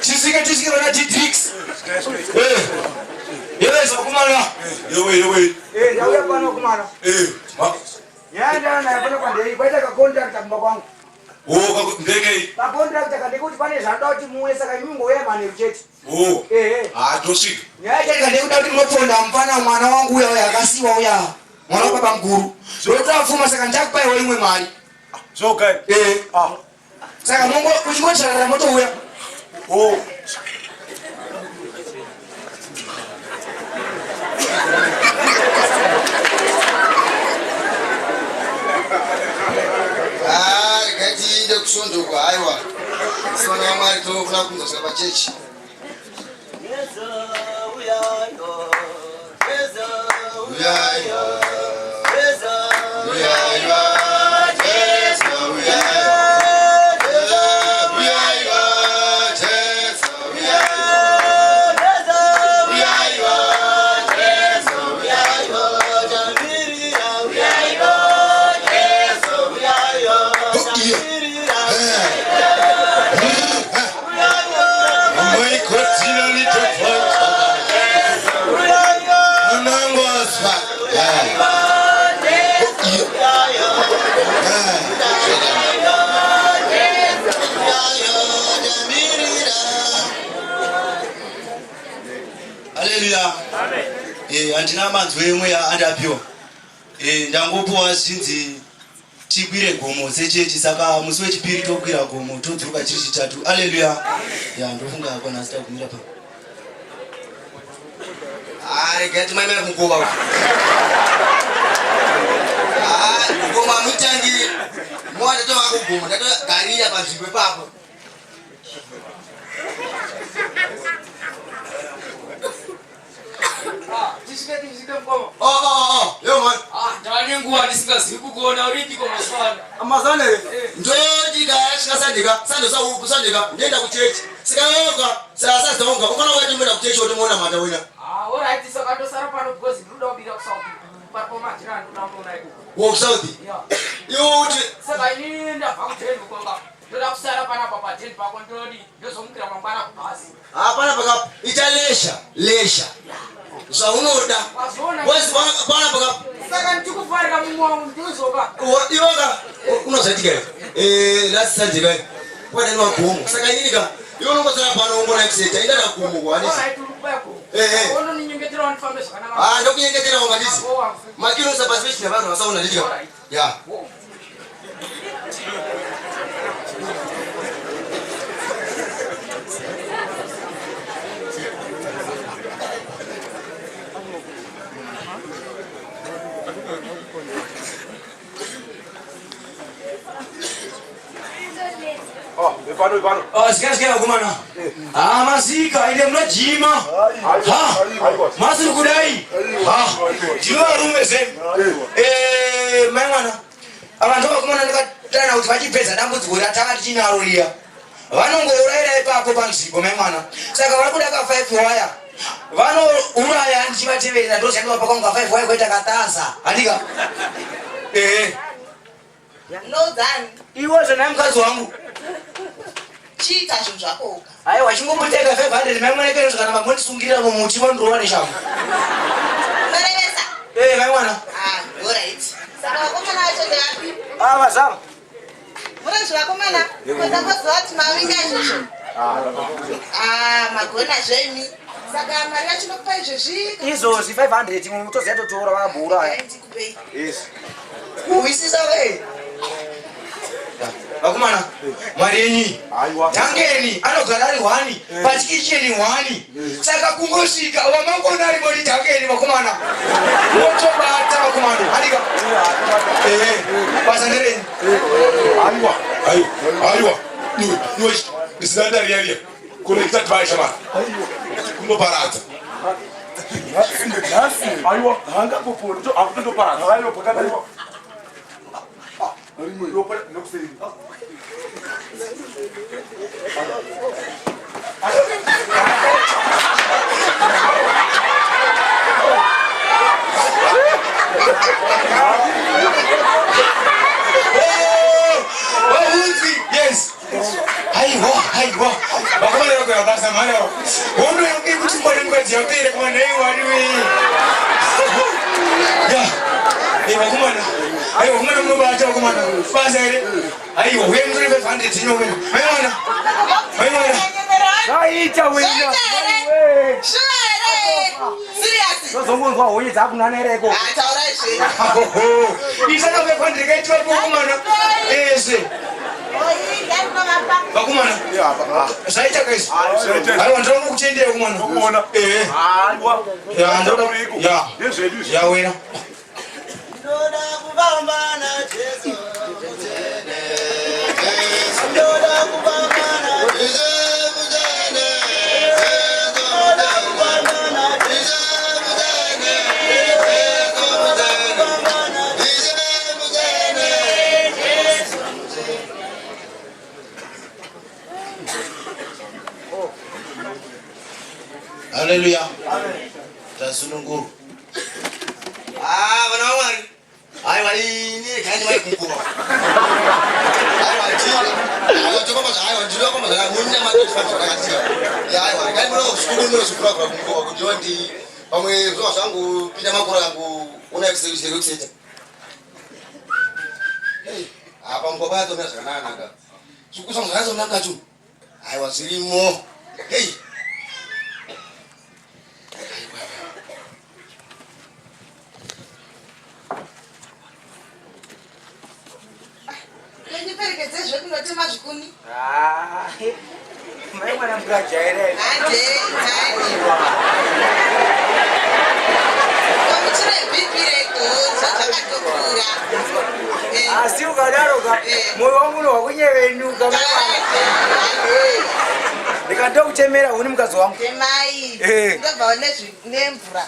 Tisike vana dhidhikisa. Yewe zvakumana. Yewe. Ndauya pano kumana. Nyanda naye pano kwandei kwaita kakontakta kumba kwangu. Ndege. Kakontakta kandikuti pane zvanoda kuti muwe saka imi ngoya manheru chete. Tosvika. Nyaya kandikuda kuti munoponda mufana mwana wangu uya akasiwa uya. Mwana wababa mukuru. Ndotapfuma saka ndakupaiwa imwe mari. Zvokai. Saka mungo kuchingotsvarara motouya. Rikatiinde kusondokwa aiwa. Sona waMwari tinofuna kunzosvika pachechi. Handina manzwi emwe andapiwa. Ndangopuwa zvinzi tikwire gomo sechechi saka musi wechipiri tokwira gomo todzoka chiri chitatu. Haleluya. Ndofunga kona sita kumira pa. Ai gati mai mai kugoba. Ngoma mutangi. Mwana to akugoma, ndato garira panzvimbo papo. Tisike mkoma. Yo man. Ndani nguwa ndisingazivi kugona uripi kwa maswana. Amazane. Ndodi kayashika sandika, sando sauku sandika, ndenda ku church. Sikayoka, sasa ndonga. Ukona wati mwenda ku church otomona mata wina. Alright, so kato sara pano because ruda obira kusauti. Papo majirani unamona iko. Wo kusauti? Yuti. Saka yinda pakuteni konga. Ndoda kusara pana papa teni pako ndodi. Ndozomukira mangwana kubasi. Hapana paka italesha, lesha. Saunoda. Wesi bana paka. Saka ndikufarika mumwa ndizoka. Yoga. Unozatika. Last Sunday. Kwa nini wakumu? Saka yinika. Yono ngozara pano ngona exeta. Indana kumu kwa nisi. Ono ninyengetera wanifambesa kana. Ndokunyengetera wanga ndisi. Makino sabasbisi na vanhu vasaona ndika. Ya. Ipano. Sikasikia kumana. Masika ile mnajima. Masiri kudai. Jiwa rume zenu. Mwana. Abantu bakumana ndikatana kuti vachipedza dambudziko ratakati chinarolia. Vanongorora ipapo panzvimbo mwana. Saka vari kuda ka 5 waya. Vanouraya ndichivatevera ndoshandwa pakonga 5 waya kuita kataza. Handika. No done. Iwe zvona mukadzi wangu. Chita zvinhu zvako. Aiwa chingomuteka 500 maimwana kero kana mamondisungirira mumuti mondorwa neshangu. Marevesa. Maimwana. Alright. Saka wakomana wacho ndevapi? Vazama. Muri zvakomana. Kwatakoziva kuti mavinga izvozvo. Magona zvemi. Saka mari yacho nokupa izvozvi. Izvozvi 500 imwe mutoziva totora vakabhura. Ndikupei. Yes. Kuwisisa we. Vakomana, mari yenyu. Tangeni anogara ari 1, pachikicheni 1. Saka kungosvika wamangona ari mori tangeni vakomana. Wotobata vakomana. Handika. Basa ndereni. Aiwa. Niwe ndisina riya. Connecta tvaisha mara. Kundoparadza. Aiwa, hanga popona to akutoparadza. Aiwa pakati. Arimo yopa nokuseri. Yes. Aiwa. Vakomana vakora basa mara. Wondo yoke kuti mbone mukadzi yapere kumana iwariwe. Ya. Vakomana. Aiwa kumana munobata vakomana. Basa ere. Aiwa uye mutore 500 tinyoke. Maimwana. Aita wena. Zozongonzwa honye dzakunhanereko. Taurai zvino. Isaka 500 kaitwa vakomana. Ese. Vakomana. Zvaita kaisi. Aiwa ndoda kukutendewa vakomana. Aiwa. Ya ndoda. Ya. Ya wena. Ndoda kupambana Jesu. Ndoda kupambana Jesu. Hallelujah. Tasununguru. Bana wari. Aiwa ini kani mai kukuba. Aiwa jini. Aiwa tokoma aiwa jini koma za munna mato tfata katika. Ya aiwa kani mno skulu sukura kwa kukuba kujondi pamwe zwa zangu pita makora yangu una exercise rotate. Apa mkoba to mesa kana naka. Suku sanga hazo naka tu. Aiwa silimo. Hey. Ndiperekedzezve kunotema zvikuni. Maimwana mukajaire. Ande. moyo wangu wakunyevenuka ndikanda kuchemera uni mukazi wangu temai ndobva nemvura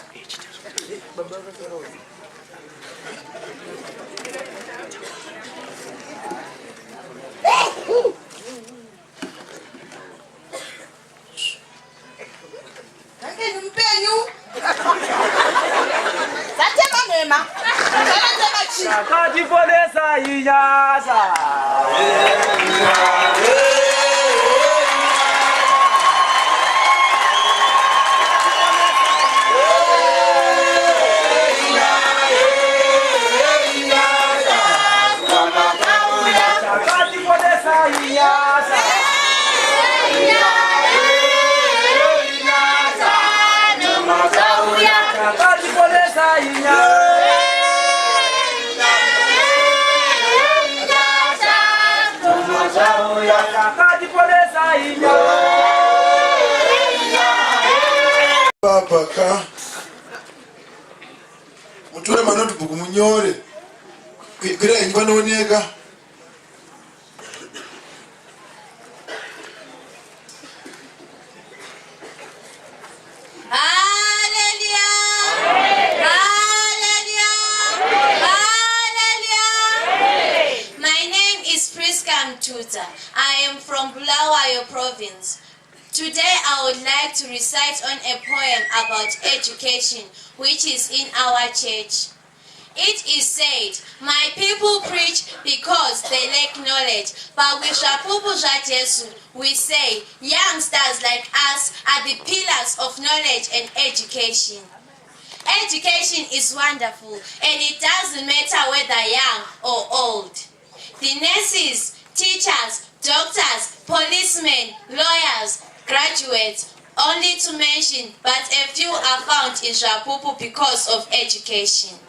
mpenyu zatema mema takatiponesa inyasa Papa mutore manotebook munyore kwira imba nooneka I am from Bulawayo province. Today I would like to recite on a poem about education which is in our church. It is said, my people preach because they lack knowledge, but with Zvapupu ZvaJesu we say, youngsters like us are the pillars of knowledge and education. Education is wonderful and it doesn't matter whether young or old. The nurses, teachers, doctors, policemen, lawyers, graduates, only to mention, but a few are found in Zvapupu because of education.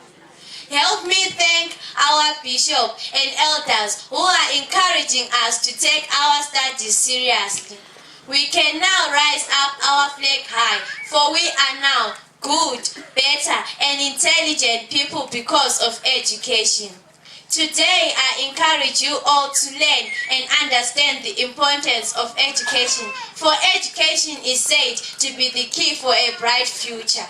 Help me thank our bishop and elders who are encouraging us to take our studies seriously. We can now rise up our flag high, for we are now good, better, and intelligent people because of education. Today, I encourage you all to learn and understand the importance of education, for education is said to be the key for a bright future.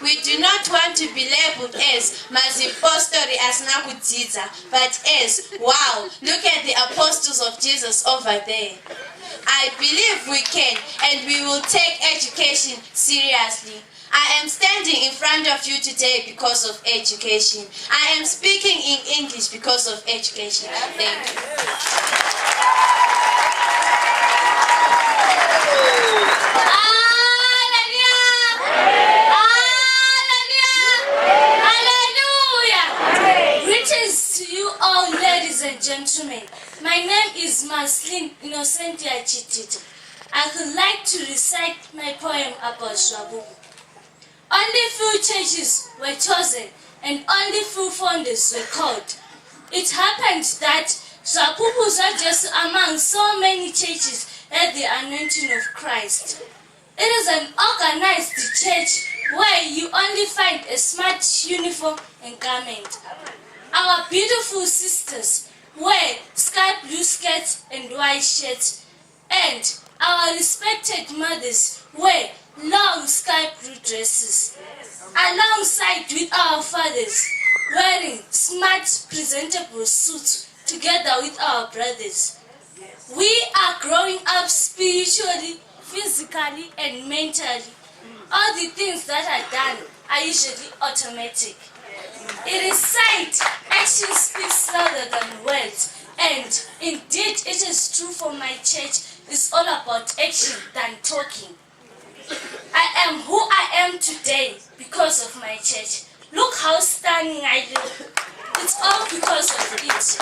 We do not want to be labeled as Mazipostori as Nakudziza, but as, wow, look at the apostles of Jesus over there. I believe we can and we will take education seriously. I am standing in front of you today because of education. I am speaking in English because of education. Thank you. Hallelujah! Greetings to you all, ladies and gentlemen. My name is Maslin Innocentia Chitito. I would like to recite my poem about Zvapupu. Only few churches were chosen and only few founders were called. It happened that Zvapupu ZvaJesu among so many churches had the anointing of Christ. It is an organized church where you only find a smart uniform and garment. Our beautiful sisters wear sky blue skirts and white shirts, and our respected mothers wear long sky blue dresses, alongside with our fathers wearing smart presentable suits together with our brothers. We are growing up spiritually, physically and mentally. All the things that are done are usually automatic. It is said, action speaks louder than words, and indeed it is true for my church. It's all about action than talking. I am who I am today because of my church. Look how stunning I look. It's all because of it.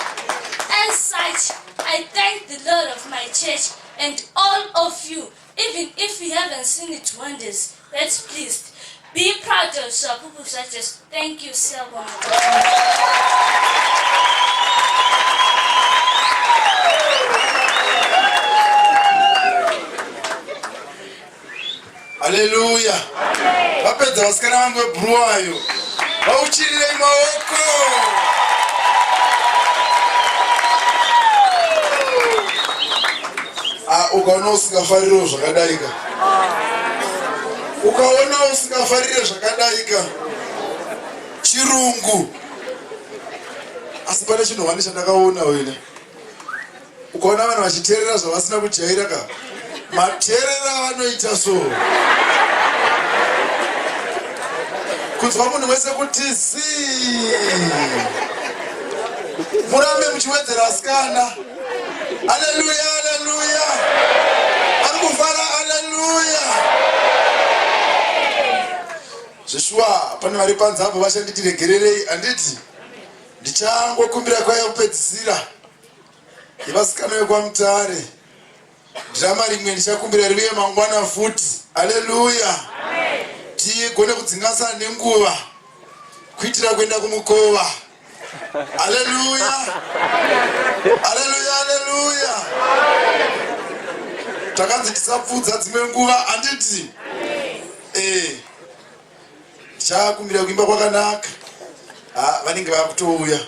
As such, I thank the Lord of my church and all of you, even if you haven't seen it wonders. Let's please be proud of Zvapupu ZvaJesu. Thank you so much. Hallelujah. Vapedza vasikana vangu vebhuruwayo vauchirirei maoko. ukaona usingafariro zvakadaika. Ukaona usingafarire zvakadaika. Chirungu. Asi pane chinhu wani chandakaona wena. Ukaona vanhu vachiteerera zvavasina kujaira ka. Mateerera vanoita so. Kunzwa munhu wese kuti zii. Murambe muchiwedzera asikana. Haleluya, haleluya. Arikufara, haleluya. Zvishwa, pane vari panze apo vashanditi regererei anditi. Ndichangokumbira kwaya kupedzisira. Yevasikana vekwaMutare. Dhirama rimwe ndichakumbira rive mangwana futi. Haleluya. Tigone kudzingasana nenguva. Kuitira kuenda kumukova. Haleluya. Haleluya, haleluya. Takanzi tisapfudza dzimwe nguva handiti. Ndichakumbira kuimba kwakanaka. Vanenge vakutouya.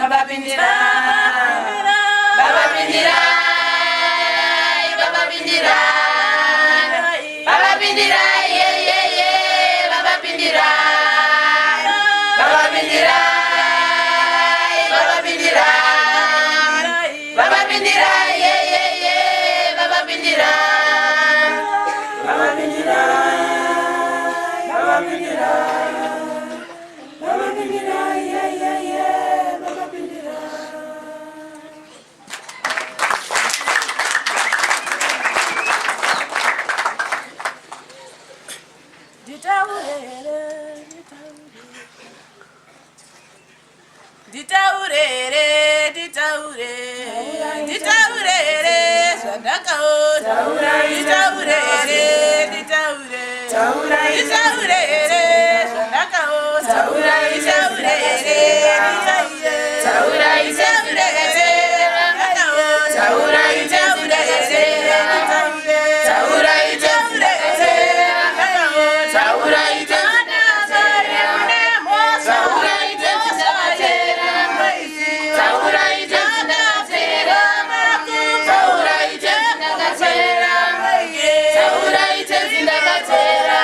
Baba Bindira. Saura ite zindakatera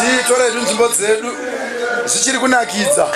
Titora nzvimbo dzedu zvichiri kunakidza.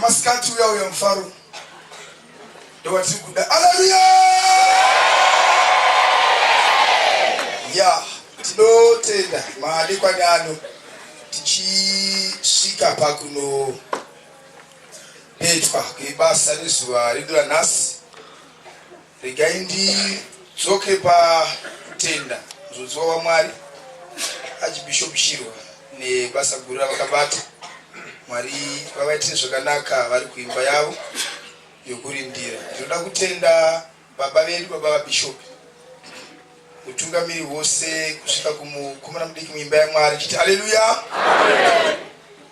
Maskati uya mfaru ndowati kuda haleluya ya tinotenda maadekwana ano tichisvika pakuno petwa kwebasa rezuva redu ranhasi. Regai ndidzoke patenda zodziwa waMwari Archbishop Shirwa nebasa guru ravakabata. Mwari vavaitire zvakanaka vari kuimba yavo yokurindira. Ndinoda kutenda baba vedu, baba vabishopi, mutungamiri wose kusvika kumukomana mudiki muimba yaMwari. Chiti haleluya.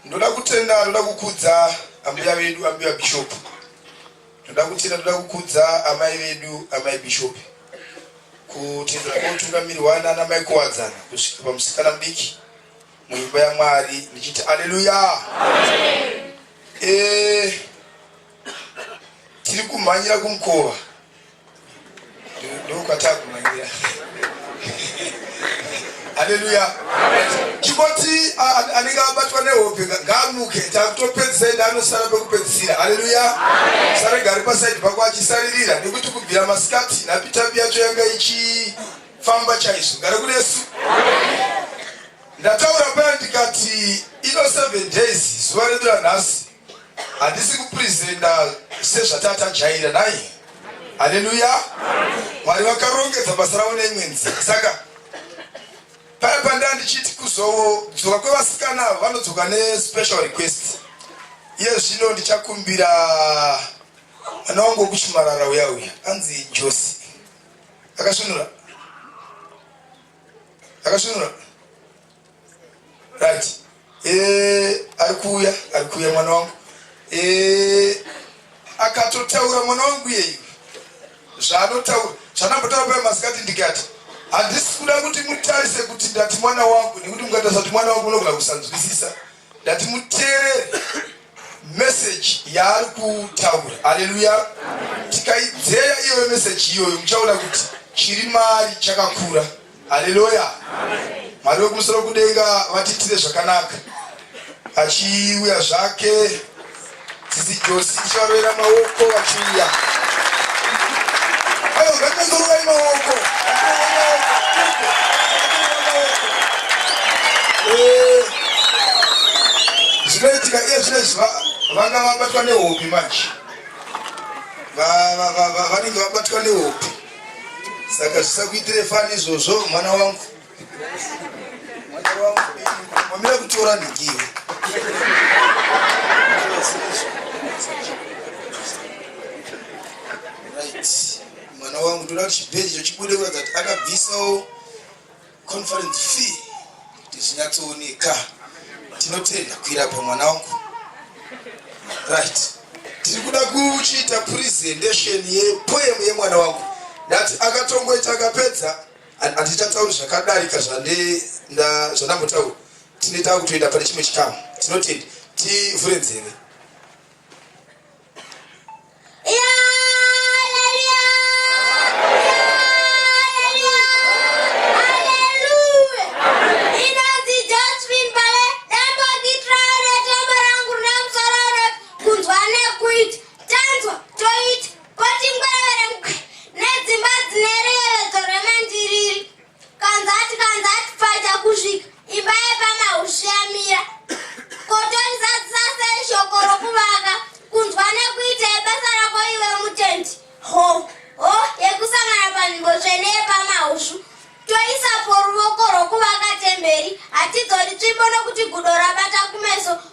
Ndoda kutenda, ndoda kukudza ambuya vedu, ambuya bishopi. Ndoda kutenda, ndoda kukudza amai vedu, amai bishopi. Kutendera kwomutungamiri wana mai kuwadzana kusvika pamusikana mudiki muimba yaMwari. Ndichiti haleluya. Tiri kumhanyira kumukova ndokwatakumhanyira. Haleluya. Chingoti anenge abatwa nehope ngaamuke, takutopedzisai ndaanosara pekupedzisira. Haleluya. Sarega pasaidi pako achisaririra nekuti kubvira masikati napita yacho yanga ichifamba chaizvo. Gare kunesu. Ndataura paya ndikati ino 7 days zuva redu ranhasi handisi kupresenta sezvatatajaira nai. Haleluya. Mwari vakarongedza basa ravo neimwe nzira. Saka paya pandaa ndichiti kuzodzoka kwevasikana avo vanodzoka nespecial request. Iye zvino ndichakumbira mwana wangu wokuchimarara uya anzi Josi. Akasvinura right. Arikuya mwana wangu. Akatotaura mwana wangu yeyo zvaanotaura zvanambotaura paya masikati ndikati handisi kuda kuti mutarise kuti ndati mwana wangu, nekuti mukataura kuti mwana wangu unogona kusanzwisisa. Ndati muteerere message yaari kutaura. Haleluya. Tikaidzeya iyoyo message iyoyo muchaona kuti chiri mari chakakura. Haleluya. Mwari wekumusoro kudenga vatitire zvakanaka. Achiuya zvake sisi Josi ticharovera maoko vachiuya. Ayo ngatizorovai maoko. Zvinoitika iye zvinezvi vanga vabatwa nehope manje. Vanenge vabatwa nehope. Saka zvisakuitire fani izvozvo mwana wangu. Mwamira kutora ndigiwe. Right. Mwana wangu ndoda kuti chipeji chochibude kuratidza kuti akabvisawo conference fee tichinyatsooneka. Tinotenda kuirapa mwana wangu. Right. Tiri kuda kuchiita presentation yepoem yemwana wangu. Ndati akatongoita akapedza atichatauri zvakadarika zvandambotaura. Tineta kutoenda pane chimwe chikamu. Tinotenda tivhure nzeve.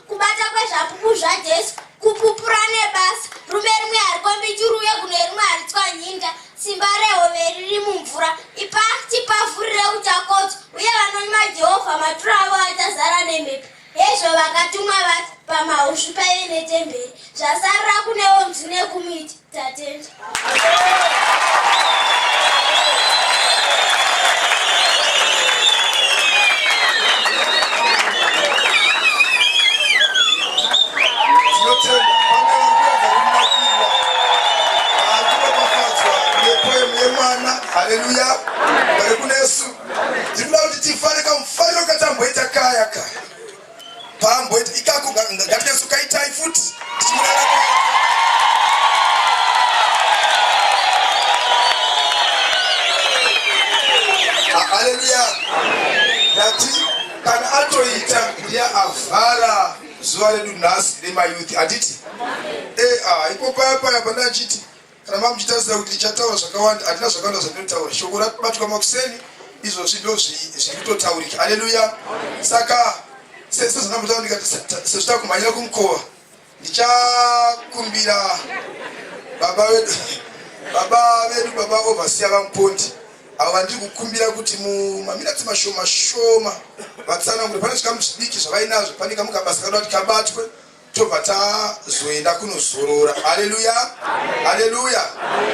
Kubata kwezvapupu zvaJesu kupupura nebasa rume rimwe harikombituru uye kune rimwe haritswanyinda simba rehove riri mumvura ipa tipavhurire uchakotswa uye vanonyima Jehovha maturo avo achazara nemhepo hezvo vakatumwa vati pamaushu paive netemberi zvasarira kunewo nzwi nekumiti tatenda. Hallelujah. Bari kuna Yesu. Ndikuda kuti tifarika mfariro katamboita kaya ka. Pamboita ikako ngati Yesu kaita ifuti. Hallelujah. Ndati kana atoita ndiya avhara zuva redu nhasi remayuthi atiti. Iko paya pandachiti. Kana mamuchitaura kuti tichataura zvakawanda hatina zvakawanda zvandinotaura shoko rabatwa makuseni izvozvi ndo zvirikutotaurika. Haleluya. Saka sezvandambotaura ndikati sezvita kumhanyira kumukova ndichakumbira baba vedu ovasiya vamupondi avo vandiri kukumbira kuti mumaminatsi mashoma vatsanangure pane zvikamu zvidiki zvavainazvo pane kamu kabasa kada kuti kabatwe tobva tazoenda kunozorora. Haleluya. Haleluya.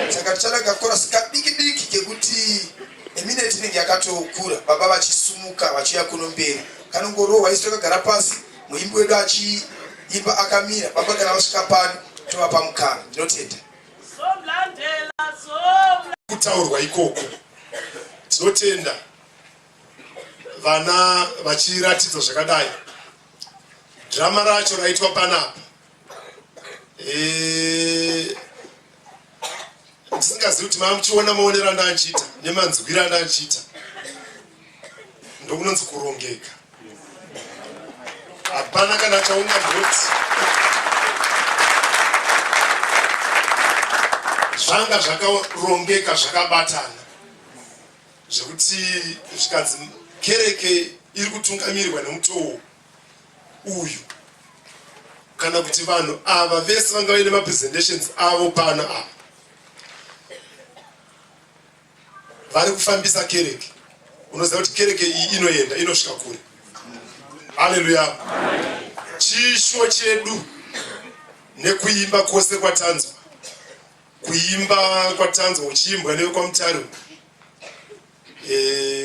Saka tichada kakorasi kadiki kekuti emineti inenge yakatokura baba vachisumuka vachiuya kuno mberi kanongorohwa isi tokagara pasi muimbi wedu achiimba akamira baba kana vasvika pano tovapa mukana. Ndinotenda kutaurwa ikoko. Tinotenda vana vachiratidzwa zvakadai. Drama racho raitwa panapa. Ndisingazivi kuti mamuchiona maonero andandiita nemanzwiro andandiita ndokunonzi kurongeka. Hapana kana chaungamboti zvanga zvakarongeka zvakabatana zvekuti zvikanzi kereke iri kutungamirirwa nemutoo uyu kana kuti vanhu ava vese vanga vaine mapresentations avo pano apa vari kufambisa kereke. Unoziva kuti kereke iyi inoenda inosvika kure. Haleluya. Chishuwa chedu nekuimba kwose kwatanzwa, kuimba kwatanzwa uchiimbwa nevekwamutare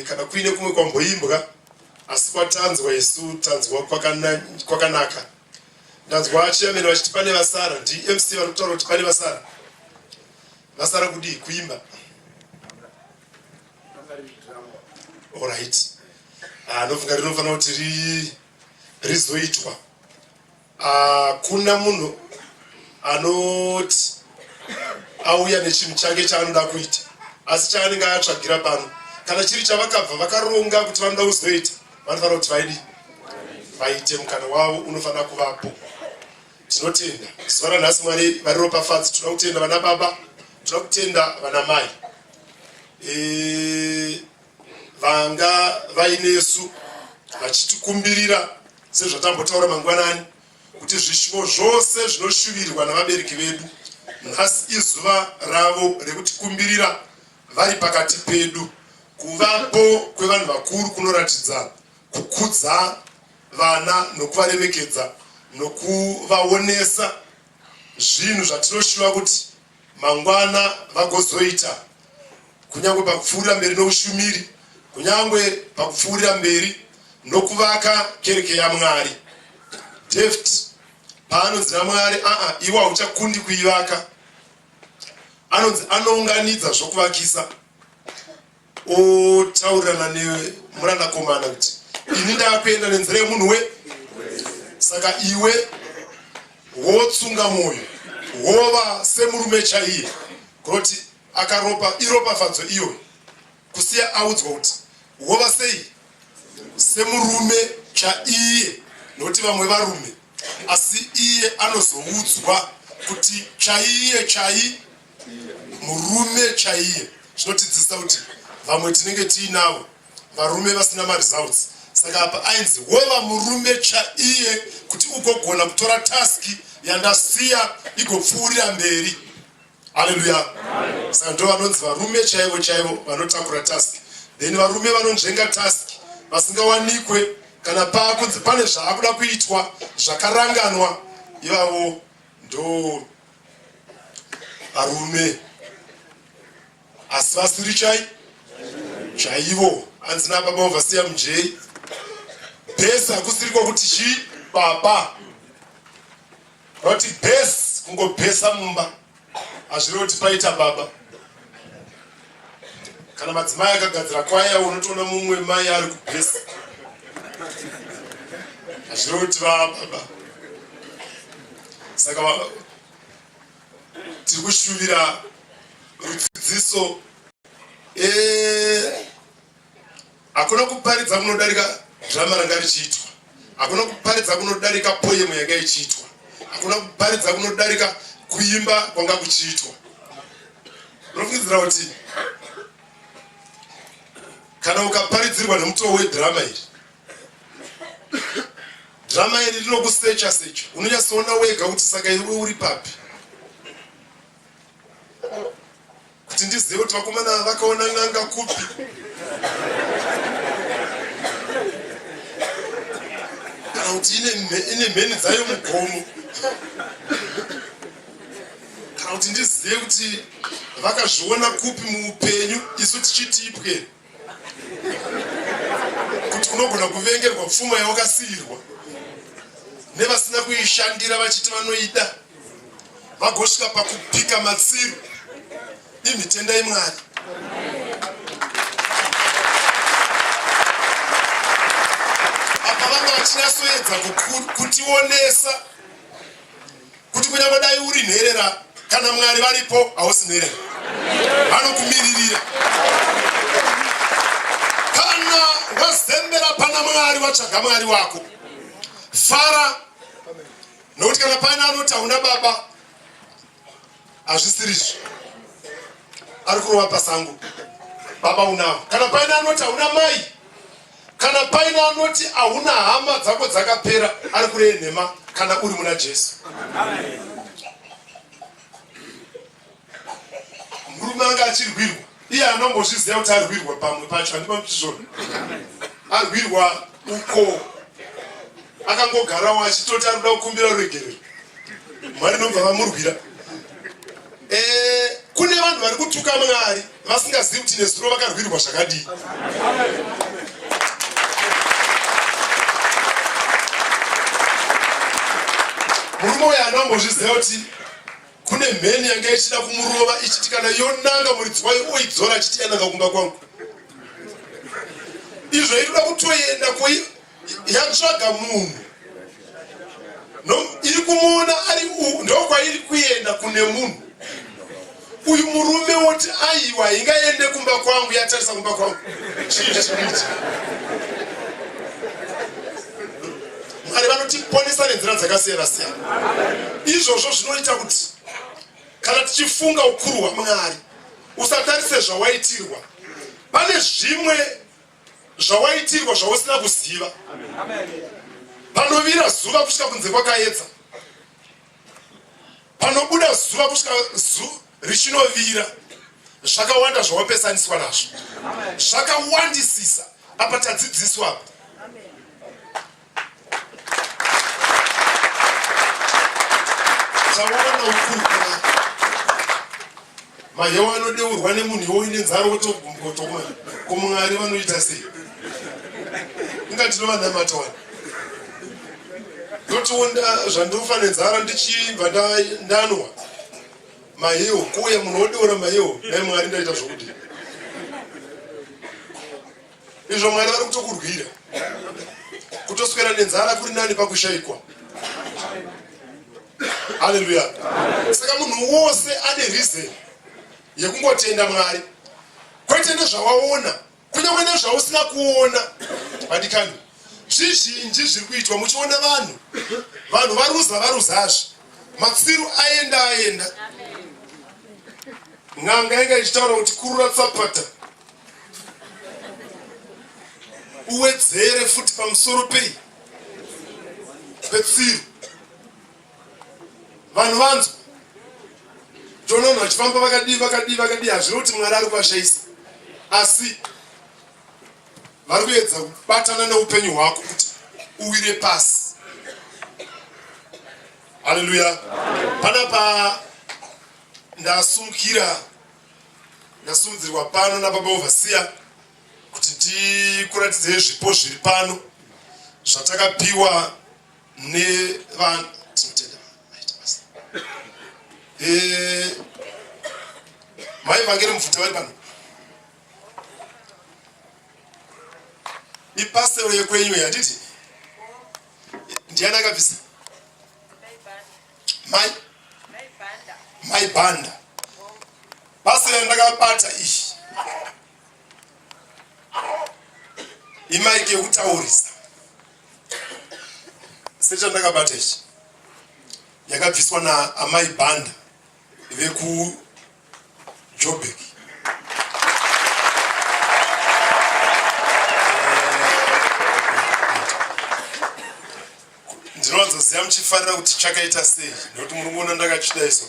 kana kuine kumwe kwamboimbwa asi kwatanzwa isu tanzwa kwakanaka. Ndanzwa chairman vachiti pane vasara DMC vari kutaura kuti pane vasara kudii kuimba. Alright. Ndofunga rinofanira kuti rizoitwa. Kuna munhu anoti auya nechinhu chake chaanoda kuita asi chaanenge atsvagira pano kana chiri chavakabva vakaronga kuti vanoda kuzoita vanofanira kuti vaite mukana wavo unofanira kuvapo. Tinotenda zuva ranhasi Mwari vari ropafadzi. Tinoda kutenda vana baba, tinoda kutenda vana mai vanga vainesu vachitikumbirira sezvatambotaura mangwanani kuti zvishuvo zvose zvinoshuvirwa navabereki vedu nhasi izuva ravo rekutikumbirira vari pakati pedu. Kuvapo kwevanhu vakuru kunoratidza kukudza vana nokuvaremekedza nokuvaonesa zvinhu zvatinoshuva kuti mangwana vagozoita, kunyange pakupfuurira mberi noushumiri, kunyange pakupfuurira mberi nokuvaka kereke yaMwari. David paanonzi naMwari iwe hauchakundi kuivaka, anonzi anounganidza zvokuvakisa, otaurirana nemuranakomana kuti ini ndakuenda nenzira yemunhu saka iwe wotsunga mwoyo wova semurume chaiye, kuti akaropa iropafadzo iyo kusiya audzwa kuti wova sei semurume chaiye, nokuti vamwe varume, asi iye anozoudzwa kuti chaiye murume chaiye. Zvinotidzidzisa kuti vamwe tinenge tiinavo varume vasina maresults, saka apa ainzi wova murume chaiye kuti ugogona kutora taski yandasiya igopfuurira mberi. Haleluya. Saka ndo vanonzi varume chaivo vanotakura taski. Then varume vanonzvenga taski vasingawanikwe kana pakunzi pane zvaakuda kuitwa zvakaranganwa, ivavo ndo varume, asi vasiri chaivo. Anzi nababa ovasiya mujei bhesi hakusiri kwokuti chii baba, noti bhesi kungobhesa mumba, hazviri kuti paita baba. Kana madzimai akagadzira kwaya unotoona mumwe mai ari kubhesa, hazviri kuti vababa. Saka tiri kushuvira rudzidziso, hakuna kuparidza kunodarika drama ranga richiitwa, hakuna kuparidza kunodarika poemu yanga ichiitwa, hakuna kuparidza kunodarika kuimba kwanga kuchiitwa. Unofungidzira kuti kana ukaparidzirwa nemutoo wedhirama iri, drama iri rinokusecha, unonyatsoona wega kuti saka iwe uri papi, kuti ndizive kuti vakomana vakaona n'anga kupi. Kana kuti ine mheni dzayo mugomo, kana kuti ndizive kuti vakazviona kupi muupenyu isu tichitipwe, kuti kunogona kuvengerwa pfuma yawakasiyirwa nevasina kuishandira vachiti vanoida, vagosvika pakupika matsiro. Imitenda yeMwari. Apa vanga vachinyasoedza kutionesa kuti kunyange dai uri nherera, kana Mwari varipo hausi nherera, vanokumiririra. Kana wazembera pana Mwari, watsvaga Mwari wako, fara, nokuti kana paina anoti hauna baba, hazvisirizvo, ari kurova pasango, baba unavo. Kana paina anoti hauna mai, kana paina anoti hauna hama dzako dzakapera, ari kureva nhema kana uri muna Jesu. Murume anga achirwirwa, iye anongozviziva kuti arwirwa pamwe pacho, handipamutizvona, arwirwa uko akangogarawo achitoti ari kuda kukumbira ruregerero, Mwari nobva vamurwira. Kune vanhu vari kutuka Mwari vasingazivi kuti nezuro vakarwirwa zvakadii. Murume uyu anongozviziva kuti kune mheni yanga ichida kumurova ichiti kana yonanga muridzi wayo oidzora achiti yananga kumba kwangu, izvo irikuda kutoenda yatsvaga munhu iri kumuona ari ndokwairi kuenda kune munhu uyu murume woti aiwa ingaende kumba kwangu, yatarisa kumba kwangu, chii chinoita. Mwari vanotiponesa nenzira dzakasiyana-siyana. Izvozvo zvinoita kuti kana tichifunga ukuru hwaMwari usatarise zvawaitirwa. Pane zvimwe zvawaitirwa zvausina kuziva. Panovira zuva kusvika kunze kwakaedza, panobuda zuva kusvika richinovira, zvakawanda zvawapesaniswa nazvo, zvakawandisisa apa tadzidziswa apa. taona ukurukura mahewa anodeurwa nemunhu iwoine nzaro wotogumbukotomwana kumwari vanoita sei ingatinovanamata wani ndotiwonda zvandofa nenzara ndichibva ndanwa mahewo kuuya munhu wodeura mahewo dai mwari ndaita zvokudii izvo mwari vari kutokurwira kutoswera nenzara kuri nani pakushayikwa. Haleluya. Saka munhu wose ane reason yekungotenda mwari kwete nezvawaona kunyange nezvausina kuona. Vadikani zvizhinji zviri kuitwa muchiona vanhu varuzazve matsiru aenda n'anga yanga ichitaura kuti kurura tsapata uwedzere futi pamusoro petsiru. Vanhu vanzwa tonoona vachifamba vakadii hazvino kuti mwari ari kuvashayisa asi vari kuedza kubatana neupenyu hwako kuti uwire pasi. Haleluya. Panapa ndasumudzirwa pano nababa overseer kuti ndikuratidzei zvipo zviri pano zvatakapiwa nevanhu maivhangeri mupfuta vari pano ipasero yekwenyu yanditi ndiani akabvisa mai bhanda pasero yandakabata iyi imaiki yekutaurisa sechandakabata ichi yakabviswa naamai bhanda vekujobek. Ndinowanzoziva muchifarira kuti chakaita sei nekuti muri kuona ndakachida iso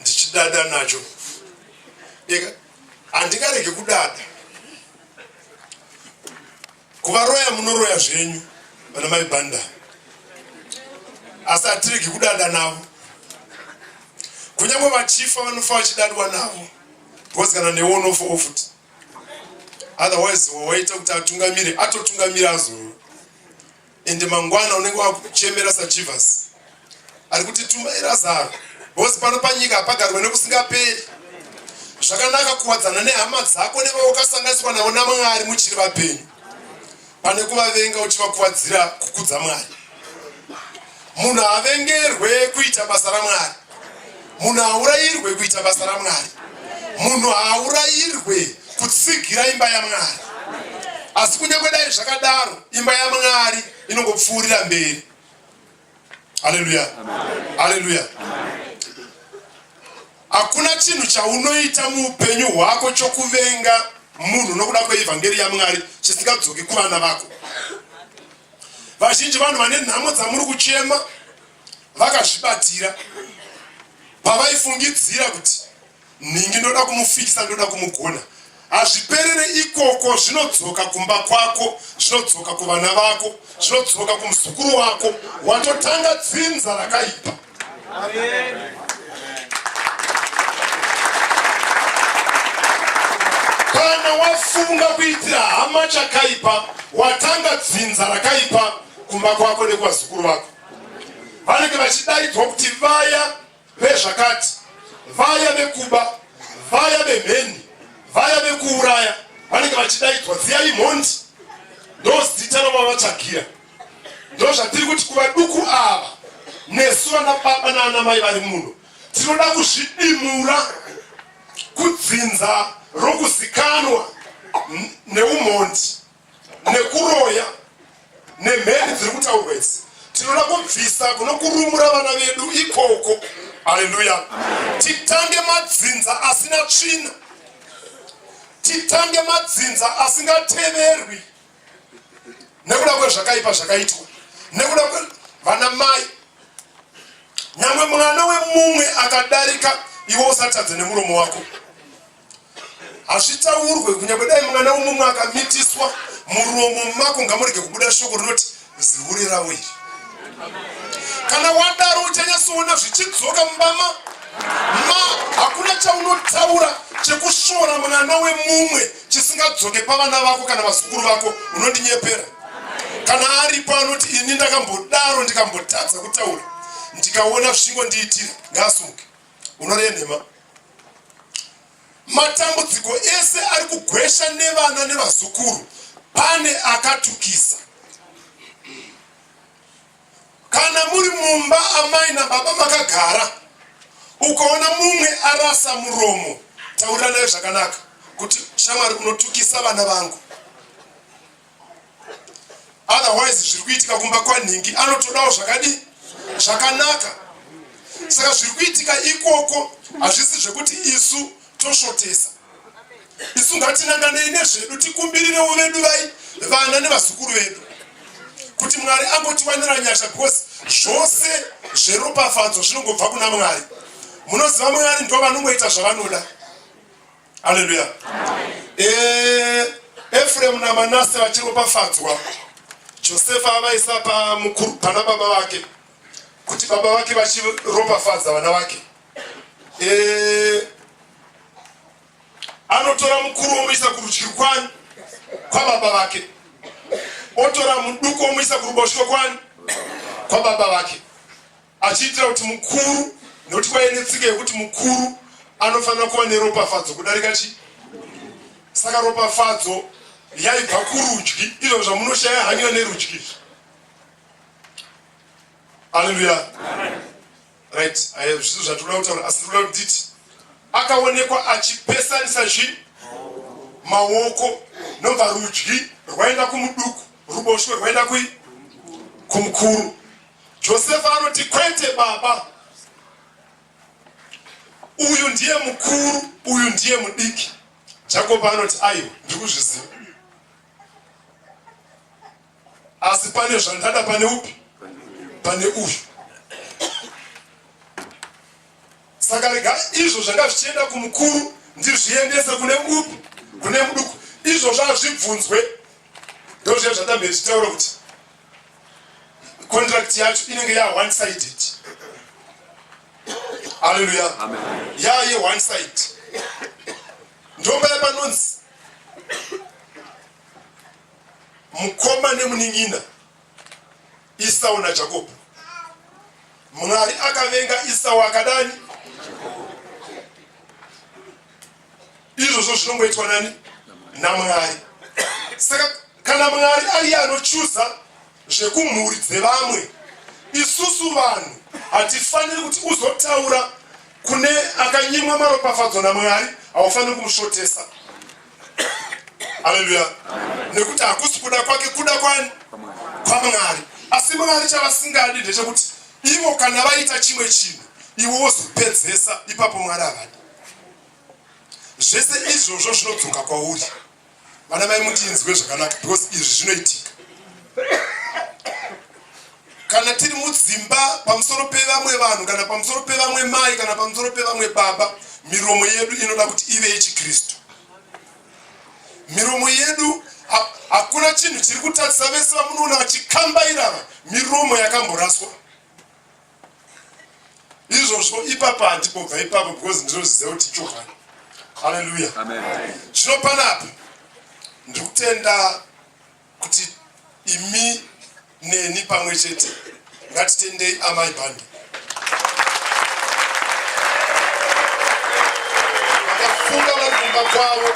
ndichidada nacho. Handikarege kudada kuvaroya munoroya zvenyu vana mai bhanda asi hatiregi kudada navo kunyange vachifa vanofa vachidadwa navo because kana newe unofawo futi otherwise wawaita kuti atotungamira azoro ende mangwana unenge wakuchemera sachivhasi ari kuti tumbaira zaro because pano panyika hapagarwe nekusingaperi. Zvakanaka kuwadzana nehama dzako nevaukasanganiswa navo naMwari muchiri vapenyu pane kuvavenga uchivakuwadzira kukudza Mwari. Munhu havengerwe kuita basa raMwari, munhu haurayirwe kuita basa raMwari, munhu haurayirwe kutsigira imba yaMwari. Asi kunyange dai zvakadaro imba yaMwari inongopfuurira mberi. Haleluya. Haleluya. Hakuna chinhu chaunoita muupenyu hwako chokuvenga munhu nokuda kweevhangeri yaMwari chisingadzoki kuvana vako. Vazhinji vanhu vane nhamo dzamuri kuchema vakazvibatira pavaifungidzira kuti ningi ndoda kumufikisa ndoda kumugona. Hazviperere ikoko, zvinodzoka kumba kwako, zvinodzoka kuvana vako, zvinodzoka kumuzukuru wako. Watotanga dzinza rakaipa. Amen. Kana wafunga kuitira hama chakaipa, watanga dzinza rakaipa kumba kwako nekuvazukuru vako. Vanenge vachidaidzwa kuti vaya vezvakati, vaya vekuba, vaya vemheni, vaya vekuuraya. Vanenge vachidaidzwa ziyai mhondi. Ndozita ravavatsvagira. Ndozvatiri kuti kuvaduku ava nesu vana baba nana mai vari muno tinoda kuzvidimura kudzinza rokuzikanwa neumhondi nekuroya nemheni dziri kutaurwa idzi. Tinoda kubvisa kunokurumura vana vedu ikoko. Haleluya. Titange madzinza asina tsvina, titange madzinza asingateverwi nekuda kwezvakaipa zvakaitwa, nekuda kwevana mai. Nyamwe mwana wemumwe akadarika iwe usatadze nemuromo wako. Hazvitaurwe kunyange dai mwana wemumwe akamitiswa muromo mako ngamurege kubuda shoko rinoti zivurira wiri. kana wadaro uchanyasoona zvichidzoka mubama hakuna chaunotaura chekushora mwana wemumwe chisingadzoke pavana vako kana vazukuru vako. Unondinyepera kana aripo anoti ini ndakambodaro ndikambotadza kutaura ndikaona zvishingo ndiitira ngasunge. Unorenhema matambudziko ese ari kugwesha nevana nevazukuru pane akatukisa. Kana muri mumba amai nababa makagara ukaona mumwe arasa muromo taurira naye zvakanaka kuti shamwari unotukisa vana vangu, otherwise zviri kuitika kumba kwanhingi anotodawo zvakadi zvakanaka. Saka zviri kuitika ikoko hazvisi zvekuti isu toshotesa. Isu ngatinanganei nezvedu tikumbirirewo vedu vai vana nevazukuru vedu kuti Mwari angotiwanira nyasha, because zvose zveropafadzo zvinongobva kuna Mwari. Munoziva Mwari ndo vanongoita zvavanoda. Haleluya. Efremu naManase vachiropafadzwa, Josefa avaisa pana baba vake kuti baba vake vachiropafadza vana vake. Anotora mukuru omuisa kurudyi kwani kwa baba vake, otora muduku omuisa kuruboshwe kwani kwa baba vake, achiitira kuti mukuru, nokuti kwaine tsika yekuti mukuru anofanira kuva neropafadzo kudarika chi. Saka ropafadzo yaibva kurudyi, izvo zvamunoshaya hanya nerudyi. Haleluya. Right, zvisu zvatoda kutaura asi toda kutiti akaonekwa achipesanisa zvi maoko, nobva rudyi rwaenda kumuduku, ruboshwe rwaenda kumukuru. Josefa anoti kwete baba, uyu ndiye mukuru, uyu ndiye mudiki. Jacob anoti aiwa ndikuzviziva, asi pane zvandada pane upi, pane uyu. Saka rega izvo zvanga zvichienda kumukuru ndizviendese kune upi, kune muduku. Izvo zvazvibvunzwe ndozviya zvandamberi chitaura kuti contract yacho inenge ya one sided. Haleluya. Yaye one side. Ndomba yapanonzi mukoma nemuning'ina Esau naJakob. Mwari akavenga Esau akadani. Izvozvo zvinongoitwa nani? naMwari. Saka kana Mwari ari anochuza zvekumhuri dzevamwe, isusu vanhu hatifaniri kuti uzotaura kune akanyimwa maropafadzo naMwari, haufaniri kumushotesa. Haleluya. Nekuti hakusi kuda kwake, kuda kwani? KwaMwari. Asi Mwari chavasingadi ndechekuti ivo kana vaita chimwe chinhu ivo wozopedzesa, ipapo Mwari havadi. Zvese izvozvo zvinodzoka kwauri. Vana mai mutinzwe zvakanaka, because izvi zvinoitika. Kana tiri mudzimba pamusoro pevamwe vanhu, kana pamusoro pevamwe mai, kana pamusoro pevamwe baba, miromo yedu inoda kuti ive yechiKristu. Miromo yedu hakuna chinhu chiri kutatisa vese vamunoona vachikambaira miromo yakamboraswa. Izvozvo ipapo handibobva ipapo, because ndinoziva kuti chokwadi. Haleluya. Zvino panapa ndikutenda kuti imi neni pamwe chete ngatitendei amai bhandi. Vakafunga vari kumba kwavo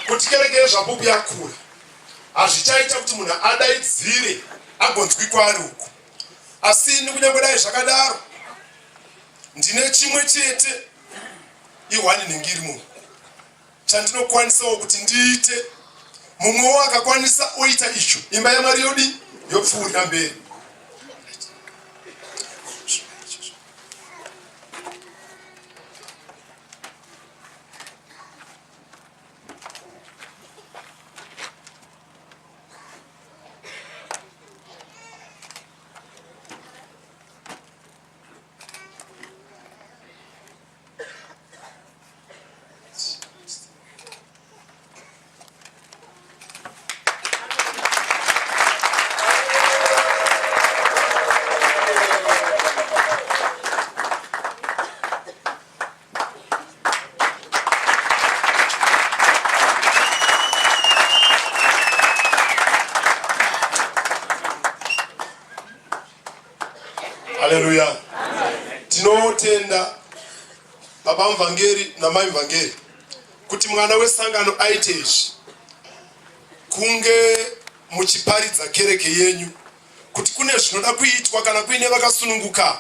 kuti kereke Zvapupu yakura, hazvichaita kuti munhu adaidzire agonzwi kwaari uku. Asi ini kunyange dai zvakadaro, ndine chimwe chete iwani ningiri munhu chandinokwanisawo kuti ndiite. Mumwewo akakwanisa oita icho, imba yaMwari yodi yopfuurira mberi. Haleluya. Tinotenda baba mvangeri namai mvangeri kuti mwana wesangano aite izvi kunge muchiparidza kereke yenyu kuti kune zvinoda kuitwa kana kuine vakasununguka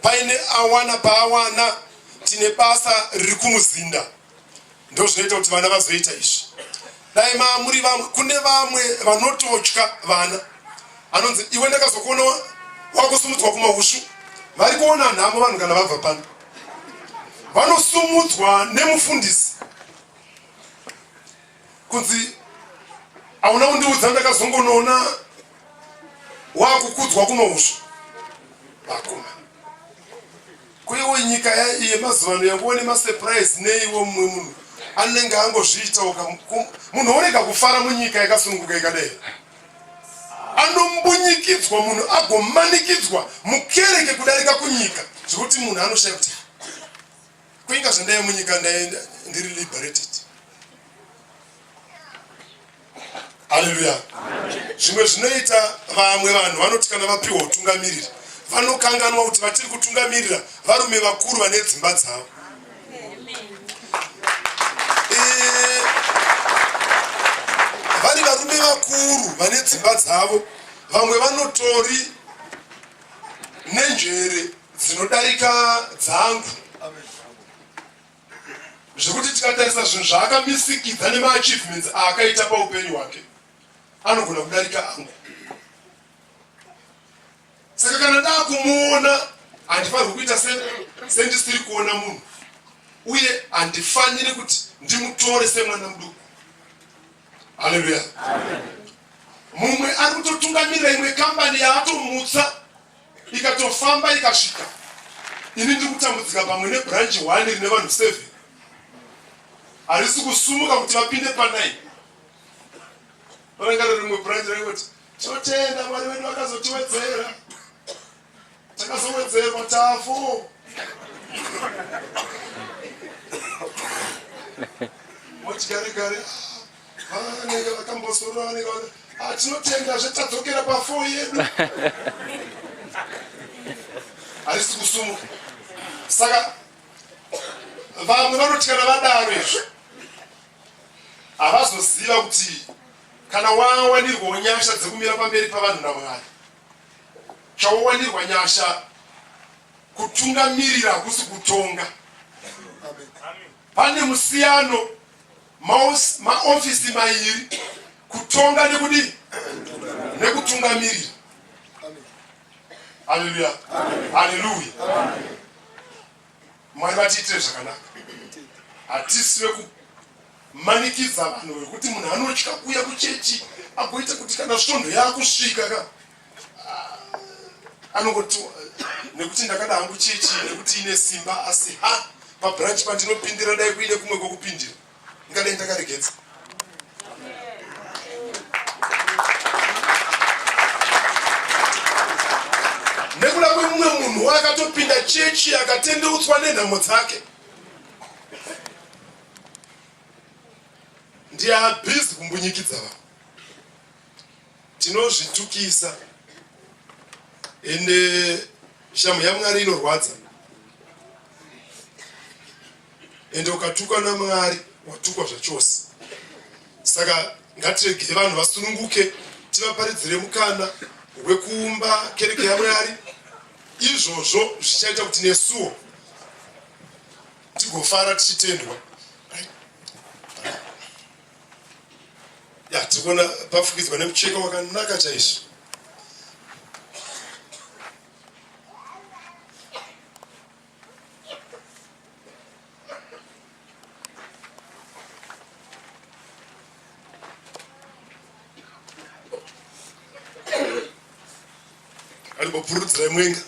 paine awana paawana tine basa riri kumuzinda ndo zvinoita kuti vana vazoita izvi. Dai muri vamwe kune vamwe vanototya vana anonzi iwe ndakazokuona wakusumudzwa kumahushu vari kuona nhamo vanhu kana vabva pano vanosumudzwa nemufundisi kunzi hauna kundiudza ndakazongonoona wakukudzwa kumahushu vakoma kuiwo nyika yemazuva ano yanguone masurprise neiwo mumwe munhu anenge angozviita munhu orega kufara munyika yakasununguka ikadai anombunyikidzwa munhu agomanikidzwa mukereke kudarika kunyika zvekuti munhu anoshaya kuti kuinga zvandaya munyika ndiri liberated. Haleluya. Zvimwe zvinoita vamwe vanhu vanoti kana vapiwa utungamiriri vanokanganwa kuti vatiri kutungamirira varume vakuru vane dzimba dzavo. Vari varume vakuru vane dzimba dzavo vamwe vanotori nenjere dzinodarika dzangu zvekuti tikatarisa zvinhu zvaakamisikidza nemaachievements aakaita paupenyu hwake anogona kudarika angu. Saka kana ndakumuona handifanirwi kuita sendisiri kuona munhu uye handifaniri kuti ndimutore semwana muduku. Haleluya. Mumwe ari kutotungamirira imwe kambani yaatomutsa ikatofamba ikasvika ini ndiri kutambudzika pamwe nebranch 1 rine vanhu 7 harisi kusumuka kuti vapinde pa9 vanengana rimwe branch raikuti totenda mwari wedu akazotiwedzera takazowedzerwa tafo motigaregare vanenge vakambosora vanenge tinotenda zvetadzokera pa4 yedu harisi kusumuka. Saka vamwe vanoti kana vadaro izvo havazoziva kuti kana wawanirwa nyasha dzekumira pamberi pavanhu naMwari chawawanirwa nyasha kutungamirira hakusi kutonga. Pane musiyano maofisi mairi kutonga nekudii nekutungamirira. Haleluya. Haleluya. Mwari vatiitire zvakanaka. Hatisiwe kumanikidza vanhu vekuti munhu anotya kuuya kuchechi agoita kuti kana svondo yakusvika anongoti nekuti ndakada hangu chechi nekuti ine simba asi pabranch pandinopindira dai kuine kumwe kwokupindira ngadai ndakaregedza. Nekuda kwemumwe munhu akatopinda chechi akatendeutswa nenhamo dzake ndiye abhizi kumbunyikidza vanhu. Tinozvitukisa ende shamu yaMwari inorwadza ende ukatukwa naMwari watukwa zvachose. Saka ngatirege vanhu vasununguke tivaparidzire mukana wekuumba kereke yaMwari. Izvozvo zvichaita kuti nesuwo tigofara tichitendwa. Tikuona pafukidzwa nemucheka wakanaka chaizvo. Alipopurudzira mwenga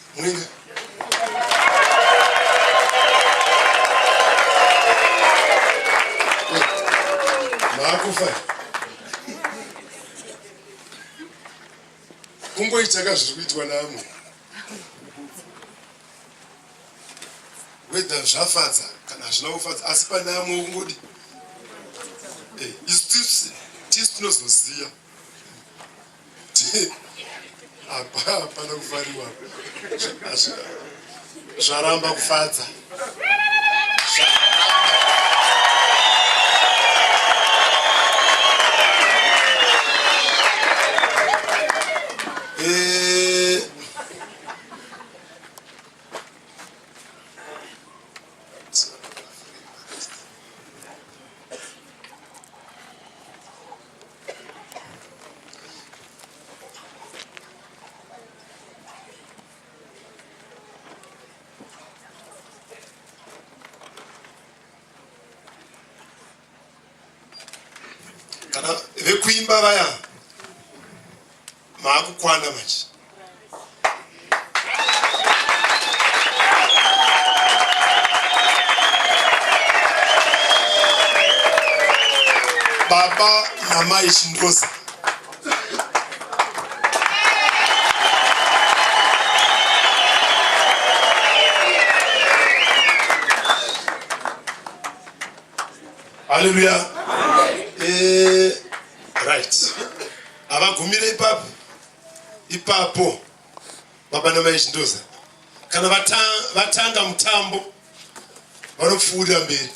maakufa kungoitaka zviri kuitwa namwe whether zvafadza kana hazvina kufadza asi pane amwe ungodi isu tisi tinozoziya hapana kufariwa. Zvaramba kufadza. Kana vekuimba vaya maakukwana manje. Baba na mai Shindoza. Hallelujah. Right. Abagumire ipapo baba na mai Shindoza. Kana vatanga mutambo vanopfuura mberi.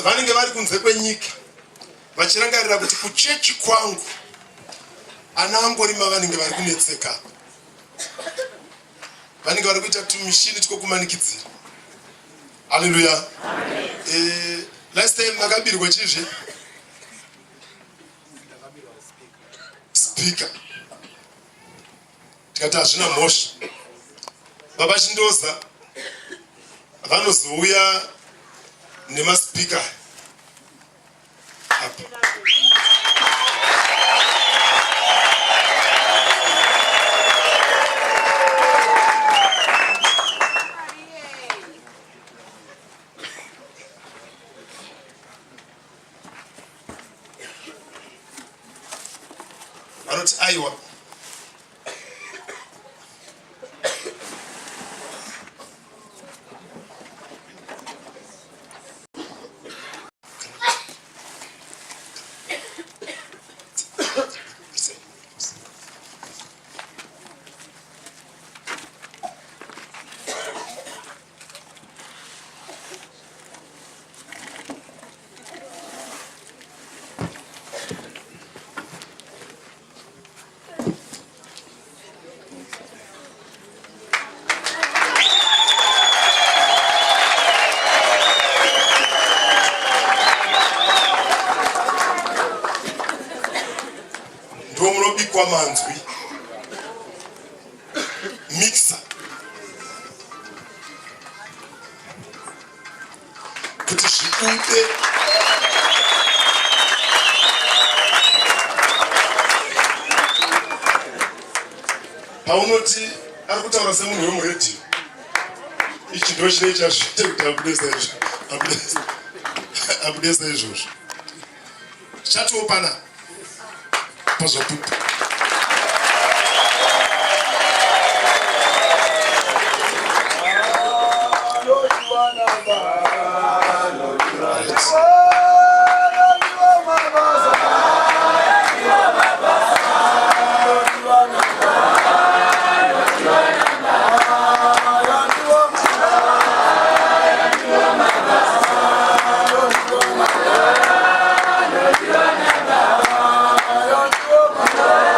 Vanenge vari kunze kwenyika vachirangarira kuti kuchechi kwangu ana angorima vanenge vari kunetseka. Vanenge vari kuita tumishini twokumanikidzira. Hallelujah. Last time makabirwa chizve speaker tikati hazvina mhosva. Baba Shindoza vanozouya nemaspika apa. Vanoti aiwa kwa manzwi mixer kuti zvibude paunoti ari kutaura semunhu wemuredhiyo. Ichi ndo chinoita zvite kuti abudesa izvozvo. Chatiopana paZvapupu. Yeah.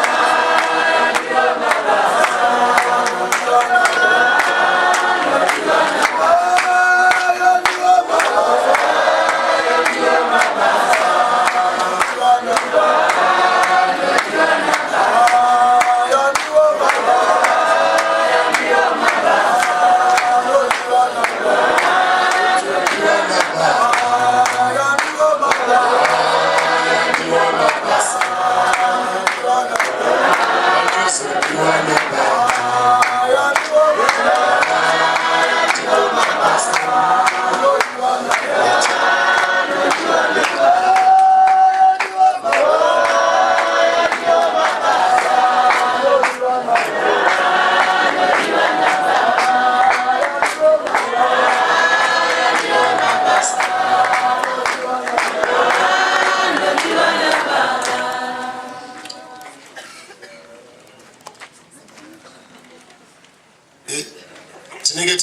tinenge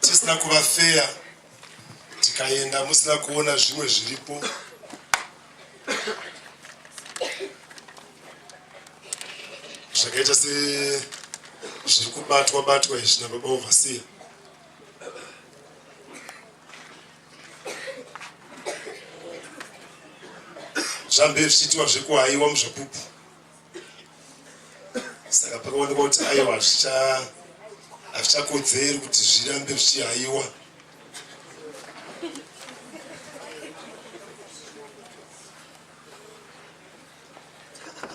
tisina kuva fair tikaenda musina kuona zvimwe zviripo. Zvakaita zviri kubatwa izvi nababa overseer. Zvambe zvichiitwa zvekuhaiwa muZvapupu. Saka pakaonekwa kuti aiwa hazvichakodzeri kuti zvirambe zvichihaiwa.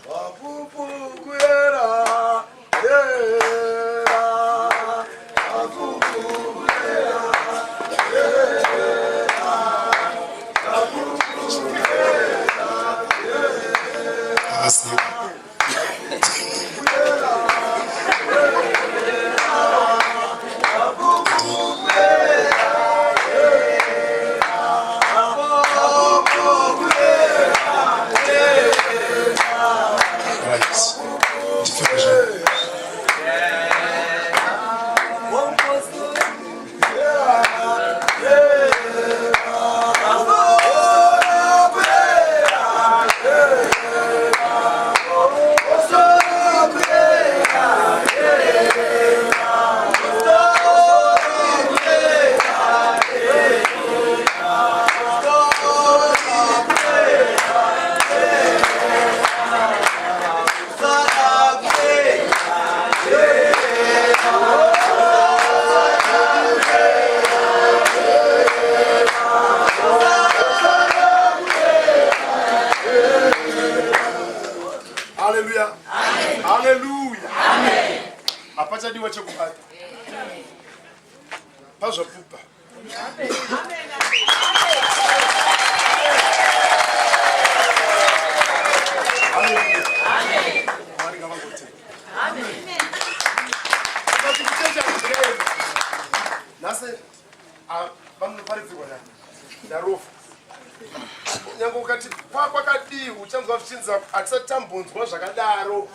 Zvapupu kuyera, yera, Zvapupu kuyera, yera, Zvapupu kuyera, yera. Hapachadiwa chekubata. Pazvapupa. Nyango ukati kwakadii uchanzwa zvichinza atisatambunzwa zvakadaro.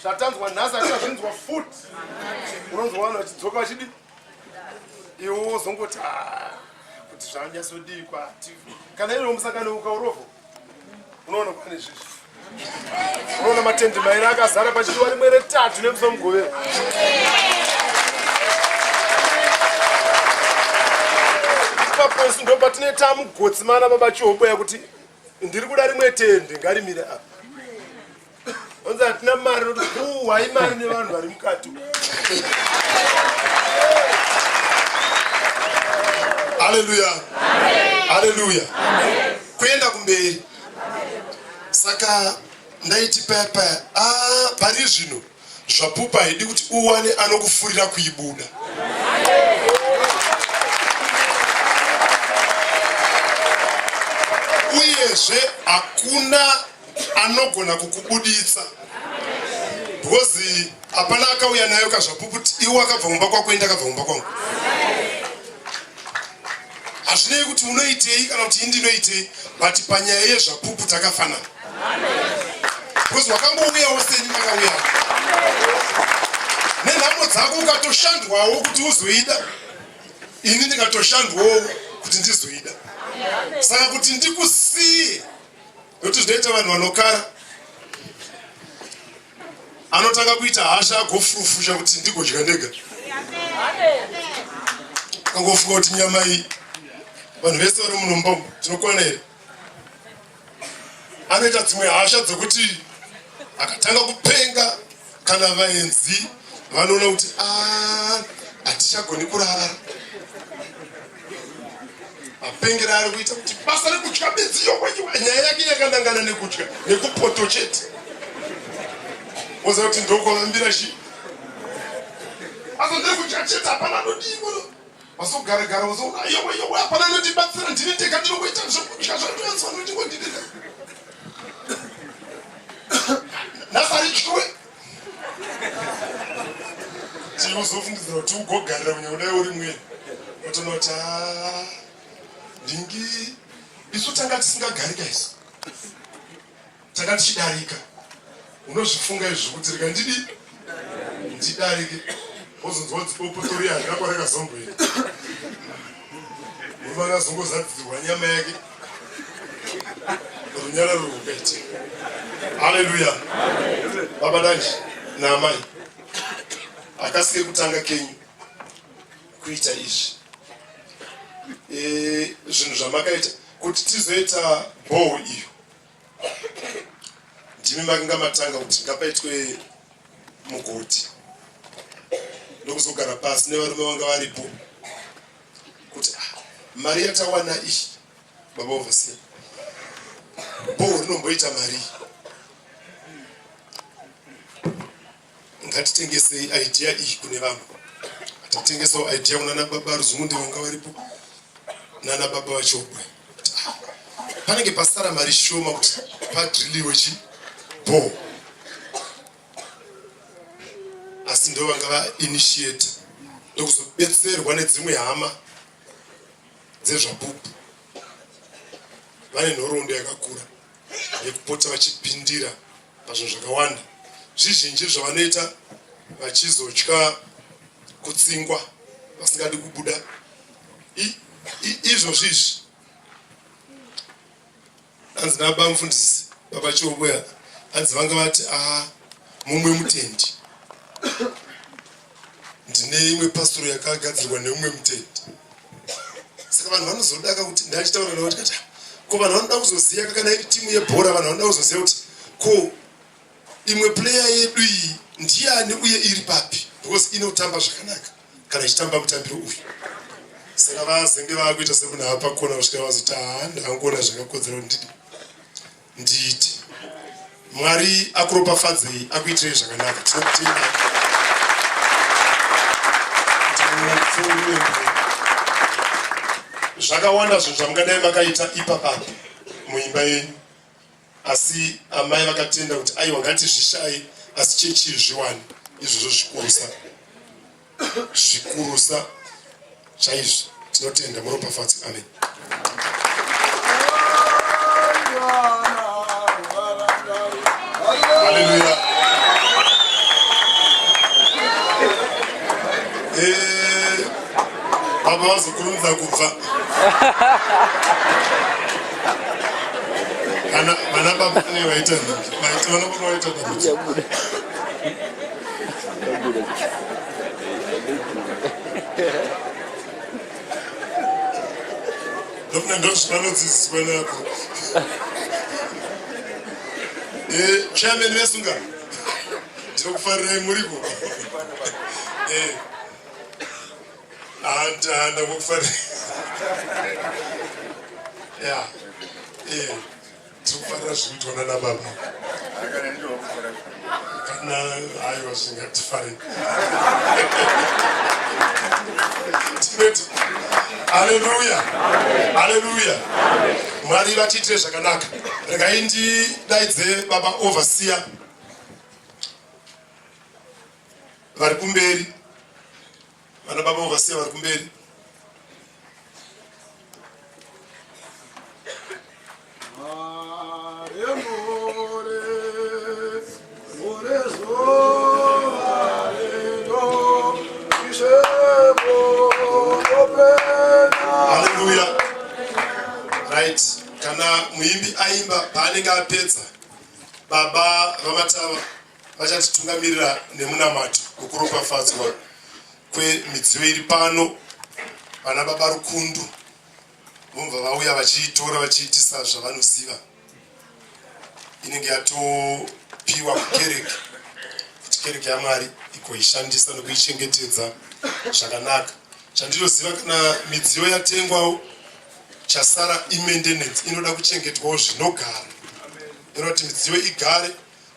Zvatanzwa nhasi achazvinzwa futi. Unonzwa vanhu vachidzoka vachidi iwe wozongoti kuti zvanyatsodikwa. Kana iri musangano ukaurovho unoona pane zvizvi. Unoona matende mairi akazara pachidiwa rimwe retatu nemuso mugovera. Paposi ndo patinoita mugotsi mana baba chihoboya kuti ndiri kuda rimwe tende ngarimire apa. Onza hatina mari nokuti haimari nevanhu vari mukati. Haleluya. Haleluya. Kuenda kumberi. Saka ndaiti papa pari zvino Zvapupu haidi kuti uwane anokufurira kuibuda. Uyezve hakuna anogona kukubuditsa. Because hapana akauya nayo kaZvapupu kuti iwe wakabva mumba kwako enda akabva mumba kwangu. Hazvinei kuti unoitei kana kuti indinoitei, but panyaya yeZvapupu takafanana. Because wakambouyawo seni makauya. Nenhamo dzako ukatoshandwawo kuti uzoida, ini ndikatoshandwawo kuti ndizoida. Saka kuti ndikusiye, nokuti zvinoita vanhu vanokara anotanga kuita hasha agofurufusha kuti ndigodya ndega. Kangofunga kuti nyama iyi vanhu vese vari munomba tinokwana here. Anoita dzimwe hasha dzokuti akatanga kupenga kana vaenzi vanoona kuti hatichagoni kurara. Apengera ari kuita kuti basa rekudya bedzi yokoiwa nyaya yake yakandangana nekudya nekupoto chete. Woza kuti ndokwavambira shi. Asa ndiri kudya chete hapana nodii. Wasogara wazoona yowe hapana nodibatsira ndini ndega ndinokuita zvokudya zvandowanzwa nondingodidida. Nasari chwe. Uzofungidzira kuti ugogarira munyauda uri mwene. Utonoti ndingi isu tanga tisingagari kaisu. Tanga tichidarika. Unozvifunga izvi kuti rika ndidi ndidarike wozonzwa kuti popotori yakakwareka zombo iri murume akazongozadzirwa nyama yake runyara rurukaiti. Haleluya. Baba danji naamai akasike kutanga kenyu kuita izvi zvinhu zvamakaita kuti tizoita bhoho iyo ndimi makinga matanga kuti ngapaitwe mugoti ndokuzogara pasi nevarume vanga varipo kuti mari yatawana iyi baba ovasiya bhoho rinomboita mari ngatitengesei idea iyi kune vamwe atatengesawo idea kunana baba ruzungundi vanga varipo nana baba vachobwe panenge pasara mari shoma kuti padriliwe chibhoho asi ndo vanga vainitiate ndokuzobetserwa nedzimwe hama dzezvapupu vane nhoroondo yakakura yekupota vachipindira pazvinhu zvakawanda zvizhinji zvavanoita vachizotya kutsingwa vasingadi kubuda izvo zvizvi hanzi nababa mufundisi baba chiobweya hanzi vanga vati mumwe mutendi ndine imwe pastori yakagadzirwa neumwe mutendi saka vanhu vanozodaka kuti ndachitaura navo tikati ko vanhu vanoda kuzoziva kakana iri timu yebhora vanhu vanoda kuzoziva kuti ko imwe player yedu iyi ndiani uye iri papi because inotamba zvakanaka kana ichitamba mutambiro uyu saka vazenge vakuita semunhu apakona kusvika vazoti ndangoona zvakakodzera kuti ndiite mwari akuropafadzei akuitirei zvakanaka tinokutenda zvakawanda zvinhu zvamungadai makaita ipapapo muimba yenyu asi amai vakatenda kuti aiwa ngatizvishaye asi chechi zviwani izvozvo zvikurusa chaizvo tinotenda muropafadzi amen. Haleluya. Baba vazokurumidza kubva vana baba vane vaita vana baba vaita dambudziko ndofuna ndozvinodzidziswa nako chairman vesungano ndinokufarirai muripo ndakufarira tikufarira zvikuitwa nana baba kana aiwa zvingatifari tinoti haleluya haleluya mwari vatiitire zvakanaka. Regai ndidaidze baba overseer vari kumberi vana baba overseer vari kumberi haleluya. Right, kana muimbi aimba paanenge apedza baba vamatava vachatitungamirira nemunamato wekuropafadzwa kwemidziyo iri pano. Vana baba rukundu vobva vauya vachiitora vachiitisa zvavanoziva. Inenge yatopiwa kukereke kuti kereke yaMwari igoishandisa nokuichengetedza zvakanaka. Chandinoziva kana midziyo yatengwawo chasara imaintenance inoda kuchengetwawo zvinogara. Inoda kuti midziyo igare,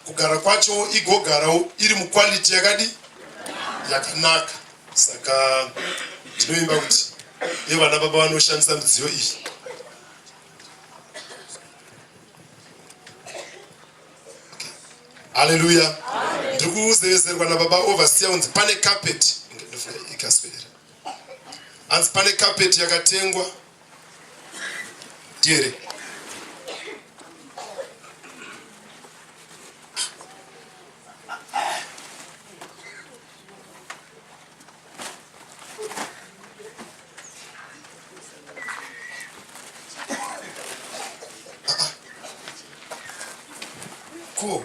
kugara kwacho igogarawo iri muquality yakadi yakanaka. Saka ndinoimba kuti vana baba vanoshandisa midziyo iyi. Haleluya. Ndikuzevezerwa nababa overseer unzi pane carpet ikaswera. Anzi pane carpet yakatengwa tiere. ko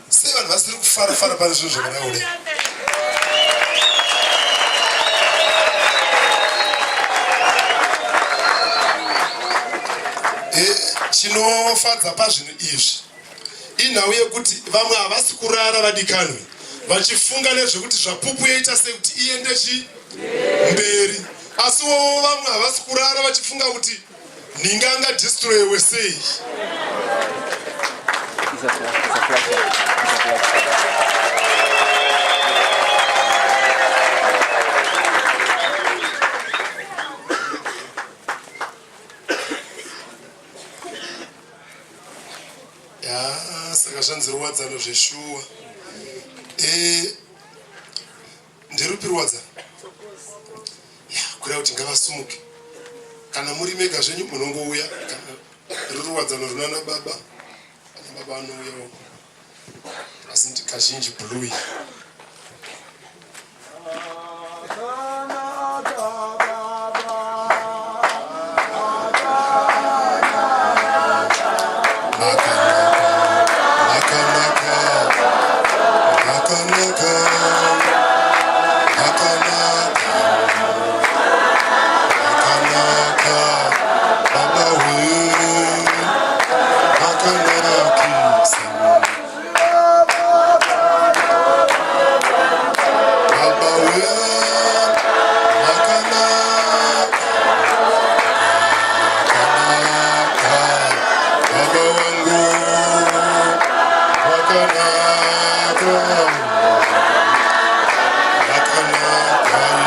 sei vanhu vasiri kufara pane zvinhu zvakadaure chinofadza pazvinhu izvi inhau yekuti vamwe havasi kurara vadikanwe vachifunga nezvekuti Zvapupu yoita sei kuti iende mberi asiwo vamwe havasi kurara vachifunga kuti ninga angadestroyiwe sei. Saka zvanzi ruwadzano zveshuwa nderupi ruwadzano kuda kuti ngavasumuke kana muri mega zvenyu munongouya kana ruwadzano runana baba anouyawo asi ndi kazhinji blue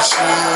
She